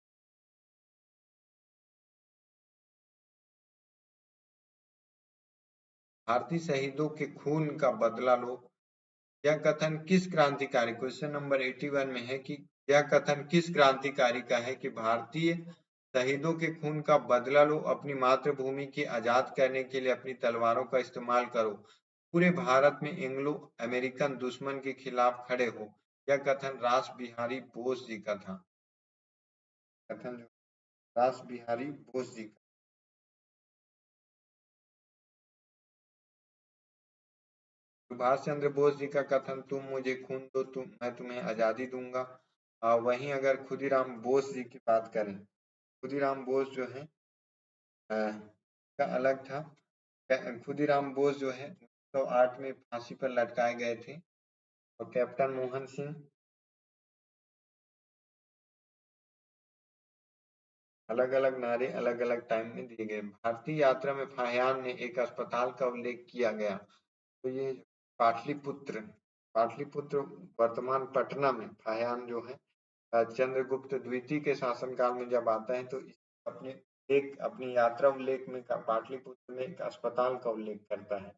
Speaker 1: भारतीय शहीदों के खून का बदला लो, यह कथन किस क्रांतिकारी, क्वेश्चन नंबर 81 में है कि यह कथन किस क्रांतिकारी का है कि भारतीय शहीदों के खून का बदला लो, अपनी मातृभूमि की आजाद करने के लिए अपनी तलवारों का इस्तेमाल करो, पूरे भारत में एंग्लो अमेरिकन दुश्मन के खिलाफ खड़े हो। यह कथन रास बिहारी बोस जी का था। कथन जो रास बिहारी बोस जी का। सुभाष चंद्र बोस जी का कथन तुम मुझे खून दो मैं तुम्हें आजादी दूंगा। वहीं अगर खुदीराम बोस जी की बात करें, खुदीराम बोस जो है का अलग था। खुदीराम बोस जो है 1908 में फांसी पर लटकाए गए थे और कैप्टन मोहन सिंह अलग अलग नारे अलग अलग टाइम में दिए गए। भारतीय यात्रा में फाहियान ने एक अस्पताल का उल्लेख किया गया, तो ये पाटलिपुत्र पाटलिपुत्र वर्तमान पटना में फाहियान जो है चंद्रगुप्त द्वितीय के शासनकाल में जब आता है तो अपने एक अपनी यात्रा उल्लेख में पाटलिपुत्र में एक अस्पताल का उल्लेख करता है।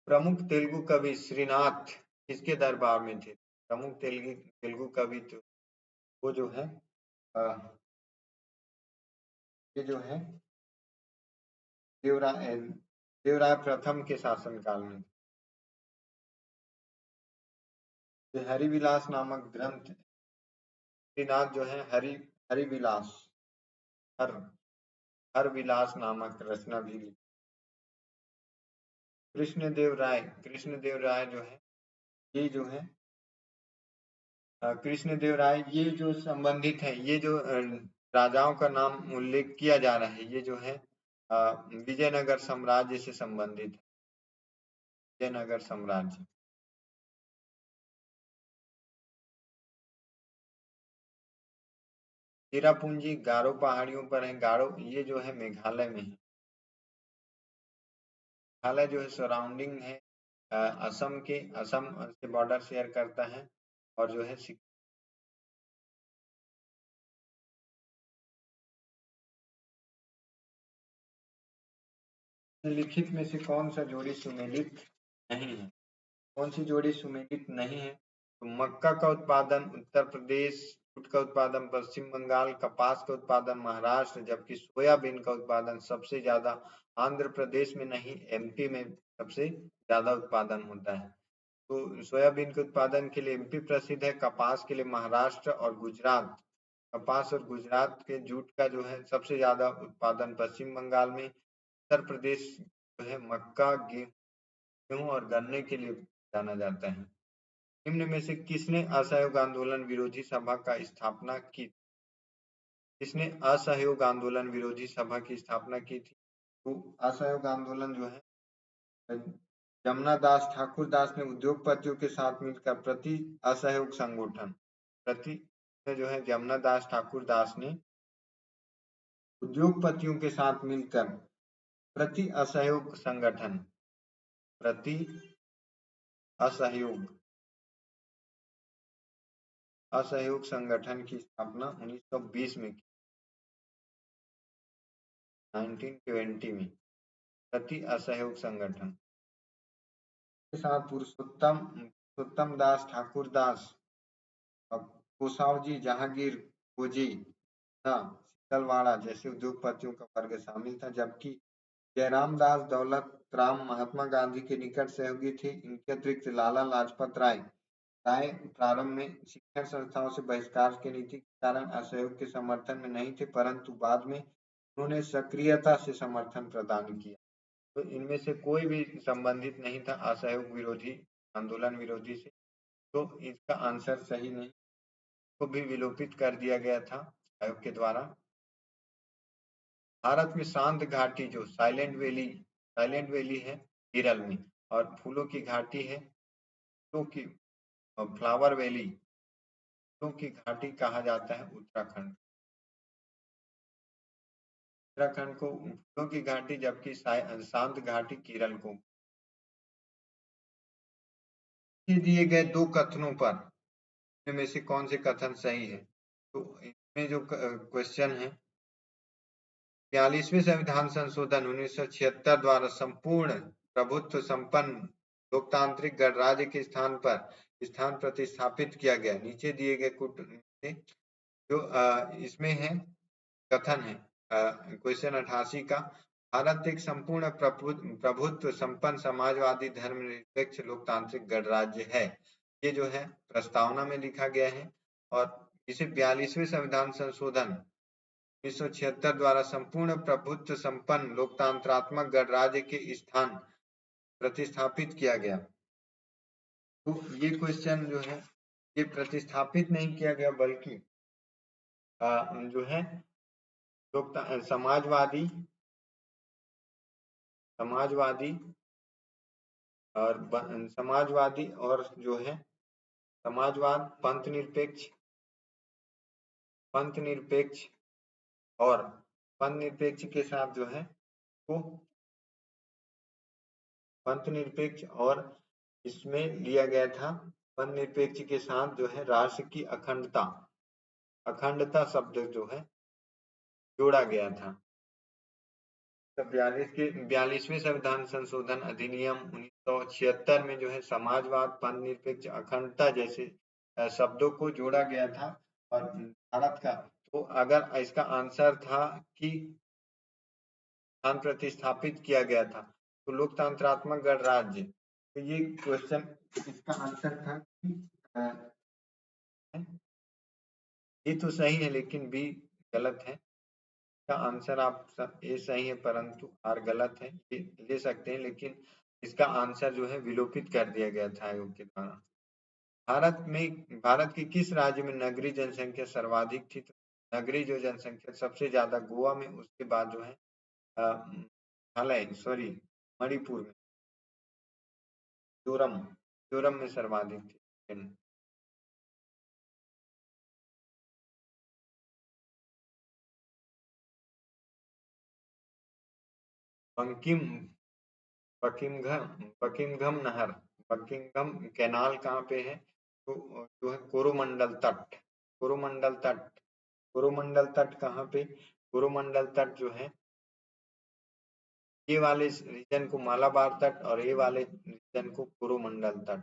Speaker 1: प्रमुख तेलुगु कवि श्रीनाथ किसके दरबार में थे? प्रमुख तेलुगु कवि तो वो जो है ये जो है देवराय देवराय प्रथम के शासनकाल में। हरिविलास नामक ग्रंथ श्रीनाथ जो है हरिविलास हर हर विलास नामक रचना भी लिखी। कृष्णदेव राय जो है ये जो है कृष्णदेव राय ये जो संबंधित है, ये जो राजाओं का नाम उल्लेख किया जा रहा है, ये जो है विजयनगर साम्राज्य से संबंधित है। विजयनगर साम्राज्य। चेरापूंजी गारो पहाड़ियों पर है। गारो ये जो है मेघालय में है। मेघालय जो है सराउंडिंग है असम से बॉर्डर शेयर करता है और जो है लिखित में से कौन सा जोड़ी सुमेलित नहीं है? कौन सी जोड़ी सुमेलित नहीं है? तो मक्का का उत्पादन उत्तर प्रदेश, जूट का उत्पादन पश्चिम बंगाल, कपास का उत्पादन महाराष्ट्र, जबकि सोयाबीन का उत्पादन सबसे ज्यादा आंध्र प्रदेश में नहीं एमपी में सबसे ज्यादा उत्पादन होता है। तो सोयाबीन के उत्पादन के लिए एमपी प्रसिद्ध है, कपास के लिए महाराष्ट्र और गुजरात। कपास और गुजरात के जूट का जो है सबसे ज्यादा उत्पादन पश्चिम बंगाल में। उत्तर प्रदेश जो है मक्का, गेहूं और गन्ने के लिए जाना जाता है। निम्न में से किसने असहयोग आंदोलन विरोधी सभा का स्थापना की? किसने असहयोग आंदोलन विरोधी सभा की स्थापना की थी? तो असहयोग आंदोलन जो है जमुना दास ठाकुर दास ने उद्योगपतियों के साथ मिलकर प्रति असहयोग संगठन प्रति जो है जमुना दास ठाकुर दास ने उद्योगपतियों के साथ मिलकर प्रति असहयोग संगठन प्रति असहयोग असहयोग संगठन की स्थापना 1920 में की, 1920 में सती असहयोग संगठन के साथ पुरुषोत्तम दास ठाकुर दास, कुशावजी जहांगीर खोजी ना शीतलवाड़ा जैसे उद्योगपतियों का वर्ग शामिल था, जबकि जयराम दास दौलत राम महात्मा गांधी के निकट सहयोगी थे। इनके अतिरिक्त लाला लाजपत राय राय प्रारंभ में शिक्षण संस्थाओं से बहिष्कार की नीति के कारण असहयोग के समर्थन में नहीं थे, परंतु बाद में उन्होंने सक्रियता से समर्थन प्रदान किया। तो इनमें से कोई भी संबंधित नहीं था असहयोग विरोधी आंदोलन विरोधी से, तो इसका आंसर सही नहीं, को भी विलोपित कर दिया गया था आयोग के द्वारा। भारत में शांत घाटी जो साइलेंट वैली है केरल में, और फूलों की घाटी है फूलों की फ्लावर वैली, फूलों की घाटी कहा जाता है उत्तराखंड। उत्तराखंड को फूलों की घाटी, जबकि शांत घाटी केरल को। दिए गए दो कथनों पर इनमें से कौन से कथन सही है? तो इसमें जो क्वेश्चन है, 42वें संविधान संशोधन 1976 द्वारा संपूर्ण प्रभुत्व संपन्न लोकतांत्रिक गणराज्य के स्थान प्रतिस्थापित किया गया। नीचे दिए गए जो इसमें है कथन है क्वेश्चन 88 का, भारत एक संपूर्ण प्रभुत्व संपन्न समाजवादी धर्मनिरपेक्ष लोकतांत्रिक गणराज्य है। ये जो है प्रस्तावना में लिखा गया है, और इसे 42वें संविधान संशोधन 1976 द्वारा संपूर्ण प्रभुत्व संपन्न लोकतांत्रात्मक गणराज्य के स्थान प्रतिस्थापित किया गया। तो ये क्वेश्चन जो है ये प्रतिस्थापित नहीं किया गया, बल्कि जो है समाजवादी और जो है समाजवाद पंथ निरपेक्ष और पंथ निरपेक्ष के साथ जो है वो पंथ निरपेक्ष, और इसमें लिया गया था पंथ निरपेक्ष के साथ जो है राष्ट्र की अखंडता शब्द जो है जोड़ा गया था। 42वें संविधान संशोधन अधिनियम 1976 में जो है समाजवाद पंथ निरपेक्ष अखंडता जैसे शब्दों को जोड़ा गया था। और भारत का, तो अगर इसका आंसर था कि स्थान प्रतिस्थापित किया गया था, तो लोकतंत्रात्मक गणराज्य, तो ये क्वेश्चन इसका आंसर था कि ये तो सही है लेकिन बी गलत है। इसका आंसर आप ए सही है परंतु आर गलत है, ये ले सकते हैं, लेकिन इसका आंसर जो है विलोपित कर दिया गया था आयोग के द्वारा। भारत के किस राज्य में नगरीय जनसंख्या सर्वाधिक थी? तो नगरीय जो जनसंख्या सबसे ज्यादा गोवा में, उसके बाद जो है मणिपुर में, मिजोरम में सर्वाधिक थी। बकिंघम नहर, बकिंघम कैनाल कहाँ पे है? तो जो है कोरोमंडल तट कहाँ पे? कोरोमंडल तट जो है, ये वाले रीजन को मालाबार तट और ये वाले रीजन को कोरोमंडल तट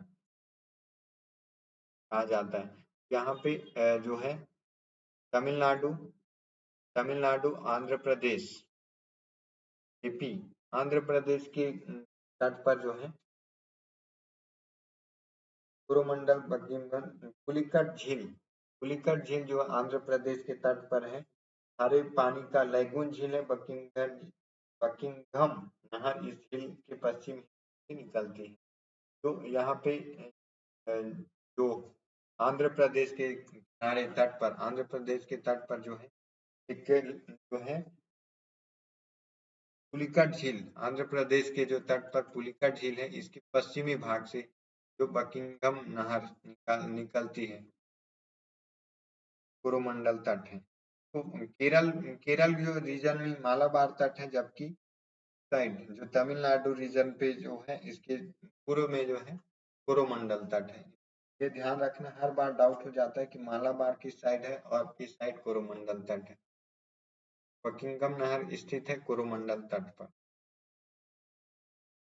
Speaker 1: कहा जाता है। यहाँ पे जो है तमिलनाडु, आंध्र प्रदेश, एपी, आंध्र प्रदेश के तट पर जो है कोरोमंडल बकिंघम, पुलिकट झील जो आंध्र प्रदेश के तट पर है। हरे पानी का लैगून झील है बकिंघम नहर इस झील के पश्चिम से निकलती है। तो यहाँ पे जो आंध्र प्रदेश के किनारे तट पर, आंध्र प्रदेश के तट पर जो है एक जो है पुलिकट झील, आंध्र प्रदेश के जो तट पर पुलिकट झील है, इसके पश्चिमी भाग से जो बकिंघम नहर निकलती है, कोरोमंडल तट है। तो केरल जो रीजन में मालाबार तट है, जबकि साइड जो तमिलनाडु रीजन पे जो है इसके पूर्व में जो है कोरोमंडल तट है। ये ध्यान रखना, हर बार डाउट हो जाता है कि मालाबार किस साइड है और किस साइड कोरोमंडल तट है। बकिंघम नहर स्थित है कोरोमंडल तट पर।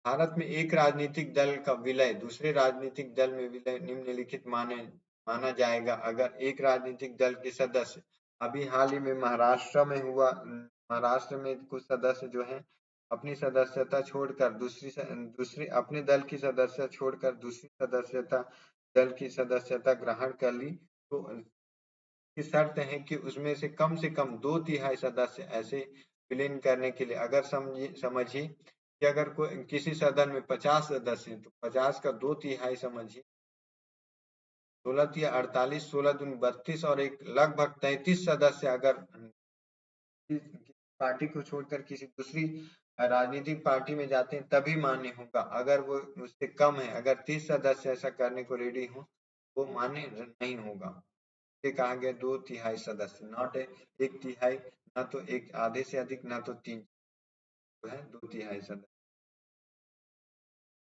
Speaker 1: भारत में एक राजनीतिक दल का विलय दूसरे राजनीतिक दल में विलय निम्नलिखित माना जाएगा अगर एक राजनीतिक दल के सदस्य, अभी हाल ही में महाराष्ट्र में हुआ, महाराष्ट्र में कुछ सदस्य जो हैं अपनी सदस्यता छोड़कर दूसरी अपने दल की सदस्यता छोड़कर दूसरी सदस्यता दल की सदस्यता ग्रहण कर ली, तो की शर्त है कि उसमें से कम 2/3 सदस्य ऐसे विलीन करने के लिए, अगर समझिए कि अगर कोई किसी सदन में 50 सदस्य हैं तो 50 का 2/3 समझिए 16 या 48, 16 दूनी 32 और एक लगभग 33 सदस्य अगर पार्टी को छोड़कर किसी दूसरी राजनीतिक पार्टी में जाते हैं तभी मान्य होगा। अगर वो उससे कम है, अगर 30 सदस्य ऐसा करने को रेडी हो, वो मान्य नहीं होगा। ये कहा गया 2/3 सदस्य, नॉट एक तिहाई, ना तो एक आधे से अधिक, ना तो 3, जो है 2/3 सदस्य।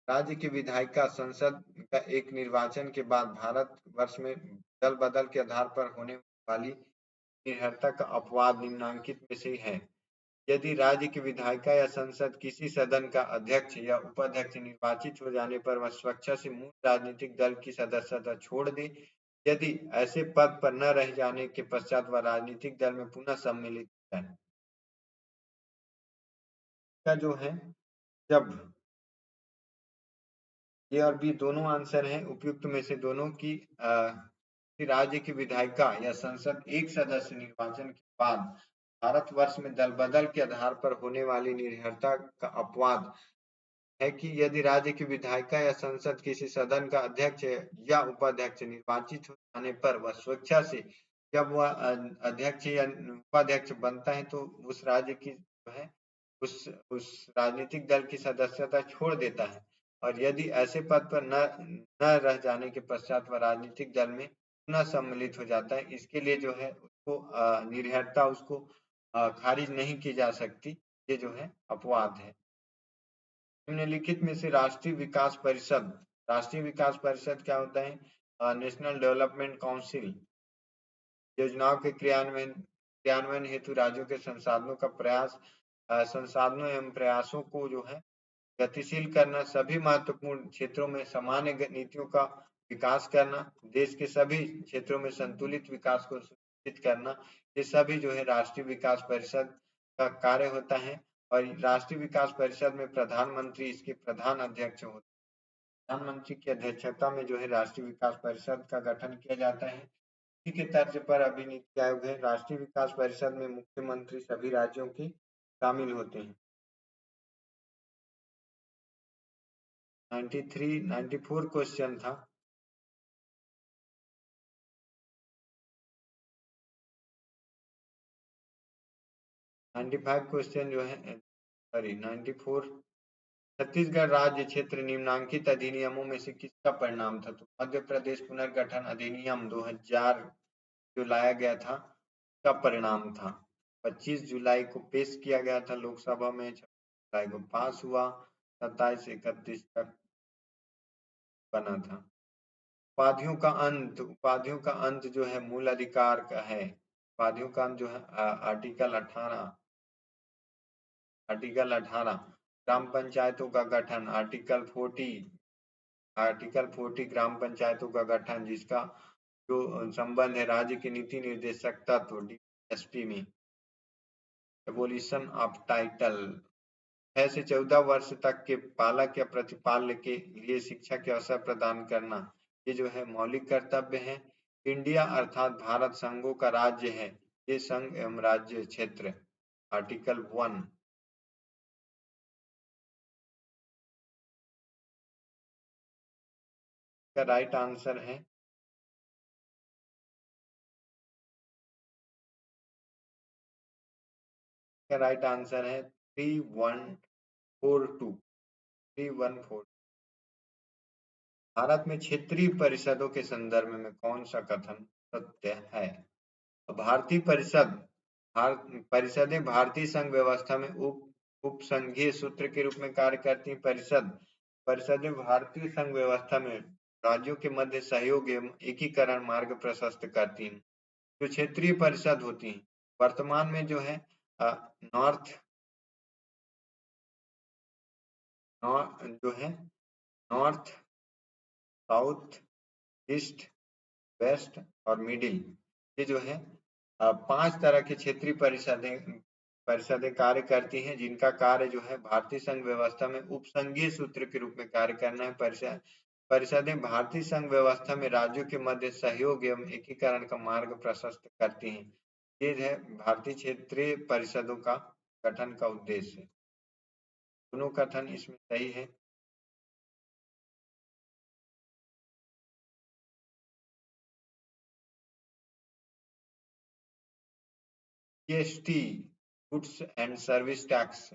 Speaker 1: राज्य की विधायिका संसद का एक निर्वाचन के बाद भारत वर्ष में दल बदल के आधार पर होने वाली निर्भरता का अपवाद निम्नांकित में से है। यदि राज्य की विधायिका या संसद किसी सदन का अध्यक्ष या उपाध्यक्ष निर्वाचित हो जाने पर वह स्वेच्छा से मूल राजनीतिक दल की सदस्यता छोड़ दे, यदि ऐसे पद पर न रह जाने के पश्चात वह राजनीतिक दल में पुनः सम्मिलित है। का जो है जब ए और बी दोनों आंसर हैं उपयुक्त में से दोनों की राज्य की विधायिका या संसद एक सदस्य निर्वाचन के बाद भारत वर्ष में दल बदल के आधार पर होने वाली निर्भरता का अपवाद है कि यदि राज्य की विधायिका या संसद किसी सदन का अध्यक्ष या उपाध्यक्ष निर्वाचित हो जाने पर वह स्वेच्छा से, जब वह अध्यक्ष या उपाध्यक्ष बनता है तो उस राज्य की जो है उस राजनीतिक दल की सदस्यता छोड़ देता है, और यदि ऐसे पद पर न रह जाने के पश्चात वह राजनीतिक दल में पुनः सम्मिलित हो जाता है। इसके लिए जो है उसको निर्भरता उसको खारिज नहीं की जा सकती, ये जो है अपवाद है। निम्नलिखित में से राष्ट्रीय विकास परिषद क्या होता है? नेशनल डेवलपमेंट काउंसिल योजनाओं के क्रियान्वयन हेतु राज्यों के संसाधनों एवं प्रयासों को जो है गतिशील करना, सभी महत्वपूर्ण क्षेत्रों में सामान्य नीतियों का विकास करना, देश के सभी क्षेत्रों में संतुलित विकास को सुनिश्चित करना, ये सभी जो है राष्ट्रीय विकास परिषद का कार्य होता है। और राष्ट्रीय विकास परिषद में प्रधानमंत्री इसके प्रधान अध्यक्ष होते हैं। प्रधानमंत्री की अध्यक्षता में जो है राष्ट्रीय विकास परिषद का गठन किया जाता है। इसी के तर्ज पर अभी नीति आयोग है। राष्ट्रीय विकास परिषद में मुख्यमंत्री सभी राज्यों के शामिल होते हैं। 94 क्वेश्चन था। नाइन्टी फाइव क्वेश्चन जो है, सॉरी 94। छत्तीसगढ़ राज्य क्षेत्र निम्नांकित अधिनियमों में से किसका परिणाम था? तो मध्य प्रदेश पुनर्गठन अधिनियम 2000 जो लाया गया था का परिणाम था। 25 जुलाई को पेश किया गया था लोकसभा में, 26 जुलाई को पास हुआ, 27 से 31 तक बना था। उपाधियों का अंत जो है मूल अधिकार का है। उपाधियों का अंत जो है आर्टिकल 18 ग्राम पंचायतों का गठन, आर्टिकल 40 ग्राम पंचायतों का गठन, जिसका जो संबंध है राज्य के नीति निर्देशक तत्व डीएसपी में। एबोलिशन ऑफ टाइटल, 6 से 14 वर्ष तक के पालक या प्रतिपाल्य के लिए शिक्षा के अवसर प्रदान करना, ये जो है मौलिक कर्तव्य है। इंडिया अर्थात भारत संघों का राज्य है, ये संघ एवं राज्य क्षेत्र, आर्टिकल 1। का राइट आंसर है राइट आंसर है 3142। 314। भारत में क्षेत्रीय परिषदों के संदर्भ में कौन सा कथन सत्य है? भारतीय परिषदें भारतीय संघ व्यवस्था में उपसंघीय सूत्र के रूप में कार्य करती हैं। परिषदें भारतीय संघ व्यवस्था में राज्यों के मध्य सहयोग एवं एकीकरण मार्ग प्रशस्त करती हैं। जो क्षेत्रीय परिषद होती हैं वर्तमान में जो है नॉर्थ जो है नॉर्थ, साउथ, ईस्ट, वेस्ट और मिडिल, ये जो है 5 तरह की क्षेत्रीय परिषदें कार्य करती हैं, जिनका कार्य जो है भारतीय संघ व्यवस्था में उपसंघीय सूत्र के रूप में कार्य करना है। परिषदें भारतीय संघ व्यवस्था में राज्यों के मध्य सहयोग एवं एकीकरण का मार्ग प्रशस्त करती हैं। ये है भारतीय क्षेत्रीय परिषदों का गठन का उद्देश्य। दोनों कथन इसमें सही है। GST, goods and service tax,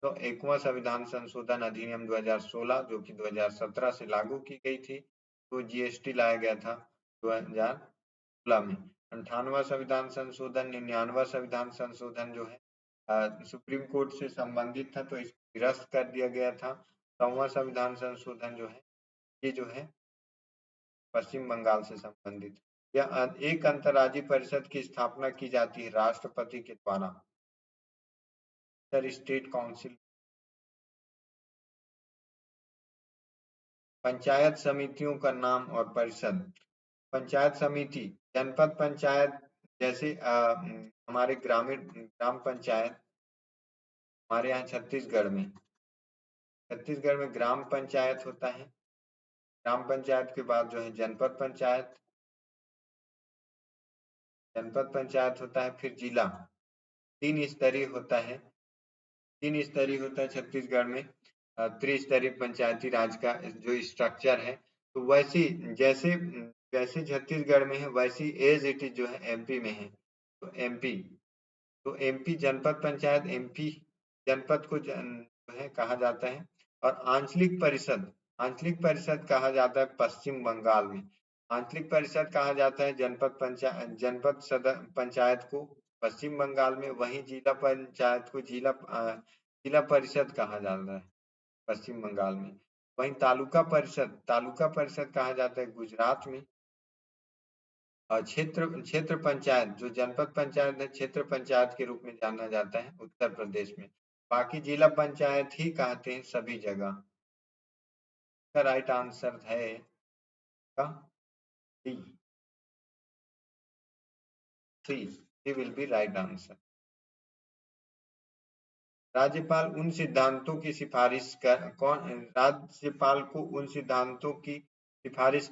Speaker 1: तो 1वां संविधान संशोधन अधिनियम 2016 जो कि 2017 से लागू की गई थी, तो जीएसटी लाया गया था 2016 में। 58वां संविधान संशोधन, 99वां संविधान संशोधन जो है सुप्रीम कोर्ट से संबंधित था, तो इसको निरस्त कर दिया गया था। 100वां संविधान संशोधन जो है ये जो है पश्चिम बंगाल से संबंधित। या एक अंतर्राज्यीय परिषद की स्थापना की जाती है राष्ट्रपति के द्वारा, स्टेट काउंसिल। पंचायत समितियों का नाम और परिषद। पंचायत समिति, जनपद पंचायत, जैसे हमारे ग्राम पंचायत हमारे यहाँ छत्तीसगढ़ में ग्राम पंचायत होता है। ग्राम पंचायत के बाद जो है जनपद पंचायत होता है, फिर जिला। 3 स्तरीय होता है छत्तीसगढ़ में। त्रिस्तरीय पंचायती राज का जो स्ट्रक्चर है, तो वैसी जैसे छत्तीसगढ़ में है वैसी एज इट इज जो है एमपी में है। तो एमपी जनपद पंचायत, एमपी जनपद को जो है कहा जाता है। और आंचलिक परिषद कहा जाता है पश्चिम बंगाल में। आंचलिक परिषद कहा जाता है जनपद सदर पंचायत को पश्चिम बंगाल में। वहीं जिला पंचायत को जिला परिषद कहा जाता है पश्चिम बंगाल में। वहीं तालुका परिषद कहा जाता है गुजरात में। और क्षेत्र पंचायत, जो जनपद पंचायत है, क्षेत्र पंचायत के रूप में जाना जाता है उत्तर प्रदेश में। बाकी जिला पंचायत ही कहते हैं सभी जगह। राइट आंसर है का D will be right answer. राज्यपाल को उन सिद्धांतों की सिफारिश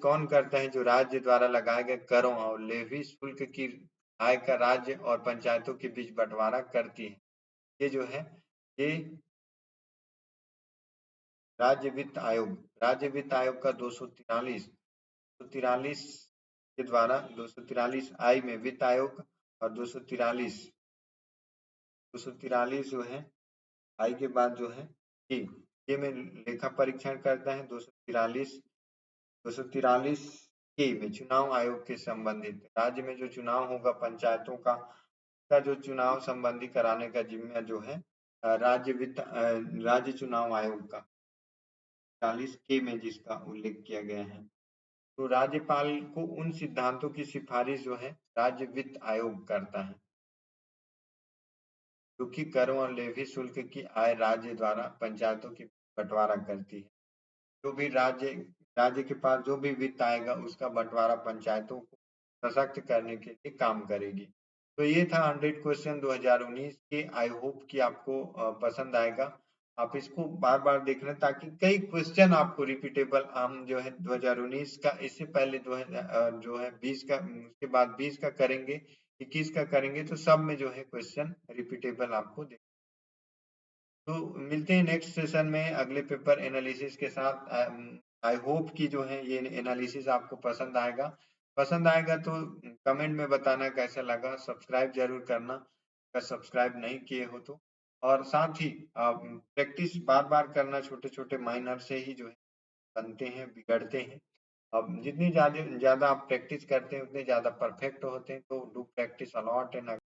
Speaker 1: करता है जो राज्य द्वारा लगाए गए करों और लेवी शुल्क की आय का राज्य और पंचायतों के बीच बंटवारा करती है। ये जो है ये राज्य वित्त आयोग का 243 के द्वारा 243 आई में वित्त आयोग और 243 जो है आई के बाद जो है ये में लेखा परीक्षण करता है। 243 के में चुनाव आयोग के संबंधित राज्य में जो चुनाव होगा पंचायतों का जो चुनाव संबंधी कराने का जिम्मा जो है राज्य चुनाव आयोग का 40 के में जिसका उल्लेख किया गया है। तो राज्यपाल को उन सिद्धांतों की सिफारिश जो है राज्य वित्त आयोग करता है, जो कि करों और लेवी शुल्क की आय राज्य द्वारा पंचायतों की बंटवारा करती है। जो भी राज्य के पास जो भी वित्त आएगा उसका बंटवारा पंचायतों को सशक्त करने के लिए काम करेगी। तो ये था 100 क्वेश्चन 2019 के। आई होप कि आपको पसंद आएगा। आप इसको बार बार देख रहे ताकि कई क्वेश्चन आपको रिपीटेबल हम जो है 2019 का, इससे पहले जो है 20 का, उसके बाद 20 का करेंगे, 21 का करेंगे, तो सब में जो है क्वेश्चन रिपीटेबल आपको देख। तो मिलते हैं नेक्स्ट सेशन में अगले पेपर एनालिसिस के साथ। आई होप कि जो है ये एनालिसिस आपको पसंद आएगा तो कमेंट में बताना कैसा लगा। सब्सक्राइब जरूर करना अगर सब्सक्राइब नहीं किए हो तो। और साथ ही प्रैक्टिस बार बार करना, छोटे छोटे माइनर से ही जो है बनते हैं, बिगड़ते हैं। अब जितनी ज्यादा आप प्रैक्टिस करते हैं उतने ज्यादा परफेक्ट होते हैं। तो डू प्रैक्टिस अलॉट एंड